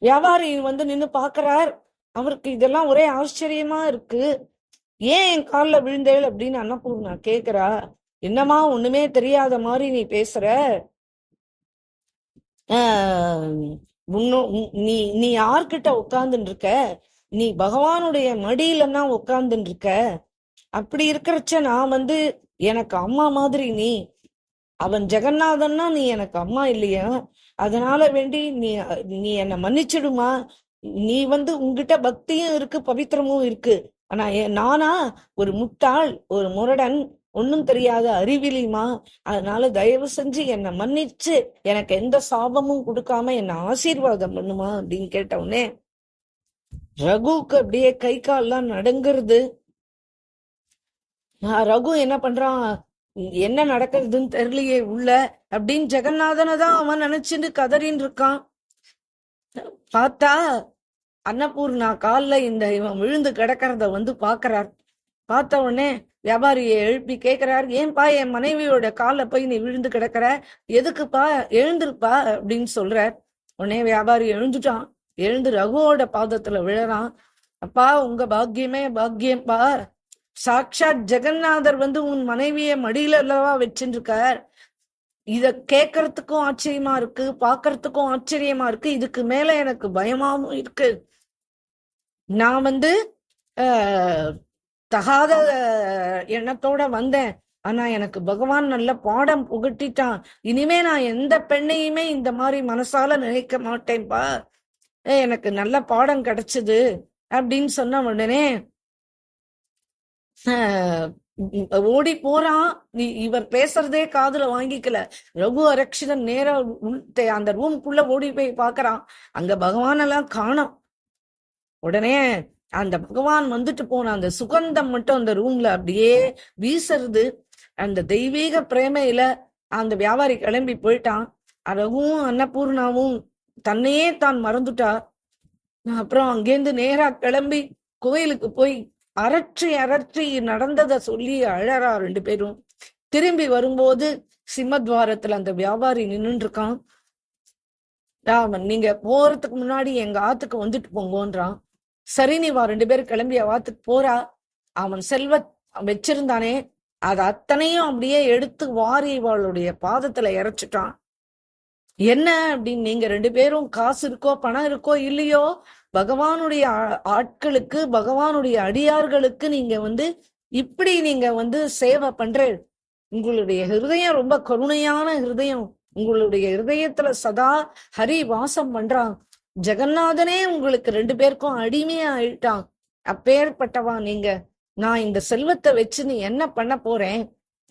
Speaker 1: வியாபாரி நின்னு பாக்குறார். அவருக்கு இதெல்லாம் ஒரே ஆச்சரியமா இருக்கு. ஏன் என் கால்ல விழுந்தேள் அப்படின்னு அன்னபூர்ணா கேக்குறா. என்னமா ஒண்ணுமே தெரியாத மாதிரி நீ பேசுற, நீ நீ யார்கிட்ட உட்கார்ந்துட்டு இருக்க, நீ பகவானுடைய மடியிலன்னா உட்கார்ந்துட்டு இருக்க. அப்படி இருக்கிறச்ச நான் எனக்கு அம்மா மாதிரி நீ, அவன் ஜெகநாதன்னா நீ எனக்கு அம்மா இல்லையா? அதனால வேண்டி நீ நீ என்னை மன்னிச்சிடுமா. நீ உன்கிட்ட பக்தியும் இருக்கு, பவித்திரமும் இருக்கு. ஆனா நானா ஒரு முட்டாள், ஒரு முரடன், ஒன்னும் தெரியாத அறிவிலிமா. அதனால தயவு செஞ்சு என்னை மன்னிச்சு எனக்கு எந்த சாபமும் கொடுக்காம என்ன ஆசீர்வாதம் பண்ணுமா அப்படின்னு கேட்ட உடனே ரகுக்கு அப்படியே கை கால்லாம் நடுங்கிறது. ரகு என்ன பண்றான், என்ன நடக்கிறதுன்னு தெரியலையே உள்ள அப்படின்னு ஜெகநாதனை தான் அவன் நினைச்சுட்டு கதறின்னு இருக்கான். பார்த்தா அன்னபூர்ணா கால்ல இவன் விழுந்து கிடக்கிறத பாக்குறார். பார்த்த உடனே வியாபாரியை எழுப்பி கேட்கிறார், ஏன்பா என் மனைவியோட கால்ல போய் நீ விழுந்து கிடக்கிற, எதுக்குப்பா, எழுந்திருப்பா அப்படின்னு சொல்றார். உடனே வியாபாரி எழுந்துட்டான். எழுந்து ரகுவோட பாதத்துல விழறான். அப்பா, உங்க பாக்கியமே பாக்கியம்பா. சாட்சாத் ஜெகநாதர் உன் மனைவிய மடியில அல்லவா வச்சுட்டு இருக்கார். இத கேட்கறதுக்கும் ஆச்சரியமா இருக்கு, பாக்குறதுக்கும் ஆச்சரியமா இருக்கு. இதுக்கு மேல எனக்கு பயமாவும் இருக்கு. நான் தகாத எண்ணத்தோட வந்தேன். ஆனா எனக்கு பகவான் நல்ல பாடம் புகட்டிட்டான். இனிமே நான் எந்த பெண்ணையுமே இந்த மாதிரி மனசால நினைக்க மாட்டேன்பா. எனக்கு நல்ல பாடம் கிடைச்சது அப்படின்னு சொன்ன உடனே ஓடி போறான். இவர் பேசுறதே காதுல வாங்கிக்கல. ரகு அரக்ஷிதன் நேரா அந்த ரூம்குள்ள ஓடி போய் பாக்குறான். அங்க பகவான் எல்லாம் காணோம். உடனே அந்த பகவான் போன அந்த சுகந்தம் மட்டும் அந்த ரூம்ல அப்படியே வீசுறது. அந்த தெய்வீக பிரேமையில அந்த வியாபாரி கிளம்பி போயிட்டான். ரகுவும் அன்னபூர்ணாவும் தன்னையே தான் மறந்துட்டா. அப்புறம் அங்கேருந்து நேரா கிளம்பி கோயிலுக்கு போய் அரற்றி அரற்றி நடந்ததை சொல்லி அழறா ரெண்டு பேரும். திரும்பி வரும்போது சிம்மத்வாரத்துல அந்த வியாபாரி நின்னுட்டு இருக்கான். ராமன், நீங்க போறதுக்கு முன்னாடி எங்க ஆத்துக்கு வந்துட்டு போங்கன்றான். சரி, நீ வா. ரெண்டு பேரும் கிளம்பி ஆத்துக்கு போறா. அவன் செல்வ வச்சிருந்தானே அது அத்தனையும் அப்படியே எடுத்து வாரி இவளுடைய பாதத்துல இறைச்சிட்டான். என்ன அப்படின்னு, நீங்க ரெண்டு பேரும் காசு இருக்கோ பணம் இருக்கோ இல்லையோ, பகவானுடைய ஆட்களுக்கு, பகவானுடைய அடியார்களுக்கு நீங்க இப்படி நீங்க சேவை பண்ற. உங்களுடைய ஹிருதயம் ரொம்ப கருணையான ஹிருதயம். உங்களுடைய ஹிருதயத்துல சதா ஹரி வாசம் பண்றான். ஜெகநாதனே உங்களுக்கு ரெண்டு பேருக்கும் அடிமையா ஆயிட்டான். அப்பேற்பட்டவா நீங்க. நான் இந்த செல்வத்தை வச்சு நீ என்ன பண்ண போறேன்?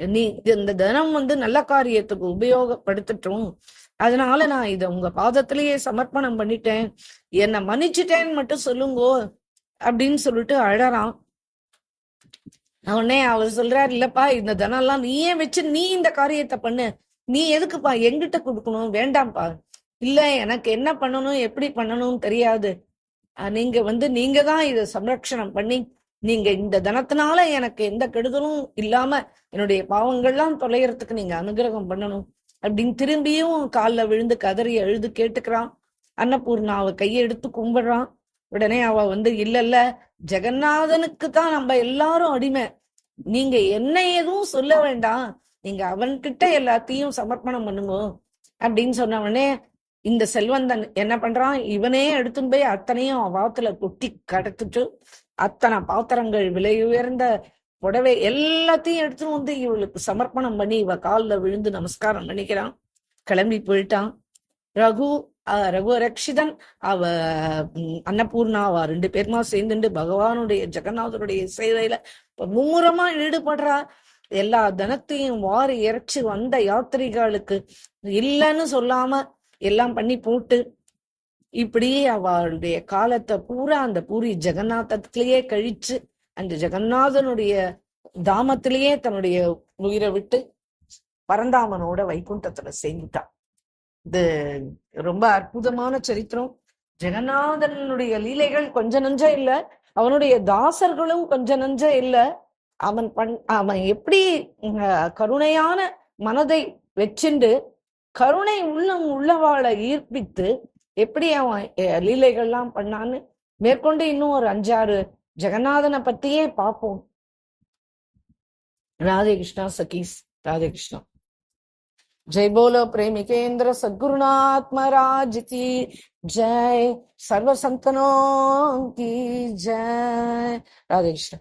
Speaker 1: நீ இந்த தனம் நல்ல காரியத்துக்கு உபயோகப்படுத்தட்டும். அதனால நான் இத உங்க பாதத்திலேயே சமர்ப்பணம் பண்ணிட்டேன். என்ன மன்னிச்சுட்டேன்னு மட்டும் சொல்லுங்கோ அப்படின்னு சொல்லிட்டு அழறான். உடனே அவர் சொல்றாரு, இல்லப்பா, இந்த தனம் எல்லாம் நீயே வச்சு நீ இந்த காரியத்தை பண்ணு. நீ எதுக்குப்பா எங்கிட்ட கொடுக்கணும்? வேண்டாம்ப்பா. இல்ல, எனக்கு என்ன பண்ணணும் எப்படி பண்ணணும்னு தெரியாது. நீங்க நீங்க தான் இதை சம்ரட்சணம் பண்ணி, நீங்க இந்த தனத்தினால எனக்கு எந்த கெடுதலும் இல்லாம என்னுடைய பாவங்கள்லாம் தொலைகிறதுக்கு நீங்க அனுகிரகம் பண்ணணும் அப்படின்னு திரும்பியும் காலில் விழுந்து கதறி அழுது கேட்டுக்கிறான். அன்னபூர்ணா அவ கையை எடுத்து கும்பிடுறான். உடனே அவ இல்ல, ஜெகநாதனுக்கு தான் நம்ம எல்லாரும் அடிமை. நீங்க என்ன எதுவும் சொல்ல வேண்டாம், நீங்க அவன்கிட்ட எல்லாத்தையும் சமர்ப்பணம் பண்ணுங்க அப்படின்னு சொன்ன உடனே இந்த செல்வந்தன் என்ன பண்றான், இவனே எடுத்துன்னு போய் அத்தனையும் வாத்துல கொட்டி கடத்துட்டு, அத்தனை பாத்திரங்கள், விலை உயர்ந்த புடவை எல்லாத்தையும் எடுத்துன்னு வந்து இவளுக்கு சமர்ப்பணம் பண்ணி இவ காலில் விழுந்து நமஸ்காரம் பண்ணிக்கிறான். கிளம்பி போயிட்டான். ரகு ரக்ஷிதன் அவ அன்னபூர்ணா அவ 2 பேருமா சேர்ந்துட்டு பகவானுடைய ஜெகநாதருடைய சேவையில மும்முரமா ஈடுபடுறா. எல்லா தனத்தையும் வாரி இறைச்சு வந்த யாத்திரிகளுக்கு இல்லைன்னு சொல்லாம எல்லாம் பண்ணி போட்டு இப்படியே அவளுடைய காலத்தை பூரா அந்த பூரி ஜெகநாதத்திலேயே கழிச்சு அந்த ஜெகநாதனுடைய தாமத்திலேயே தன்னுடைய உயிரை விட்டு பரந்தாமனோட வைகுண்டத்துல சேர்ந்துட்டான். இது ரொம்ப அற்புதமான சரித்திரம். ஜெகநாதனுடைய லீலைகள் கொஞ்ச நஞ்ச இல்ல, அவனுடைய தாசர்களும் கொஞ்ச நஞ்ச இல்ல. அவன் எப்படி கருணையான மனதை வச்சுண்டு கருணை உள்ளவாளை ஈர்ப்பித்து எப்படி அவன் லீலைகள்லாம் பண்ணான்னு மேற்கொண்டு இன்னும் ஒரு 5-6 ஜெகநாதனை பத்தியே பார்ப்போம். ராதே கிருஷ்ணா சகீஸ், ராதே கிருஷ்ணா. जय बोलो प्रेमिकेंद्र सद्गुरुनाथ महाराज की जय, सर्व संतनों की जय। राधे कृष्ण।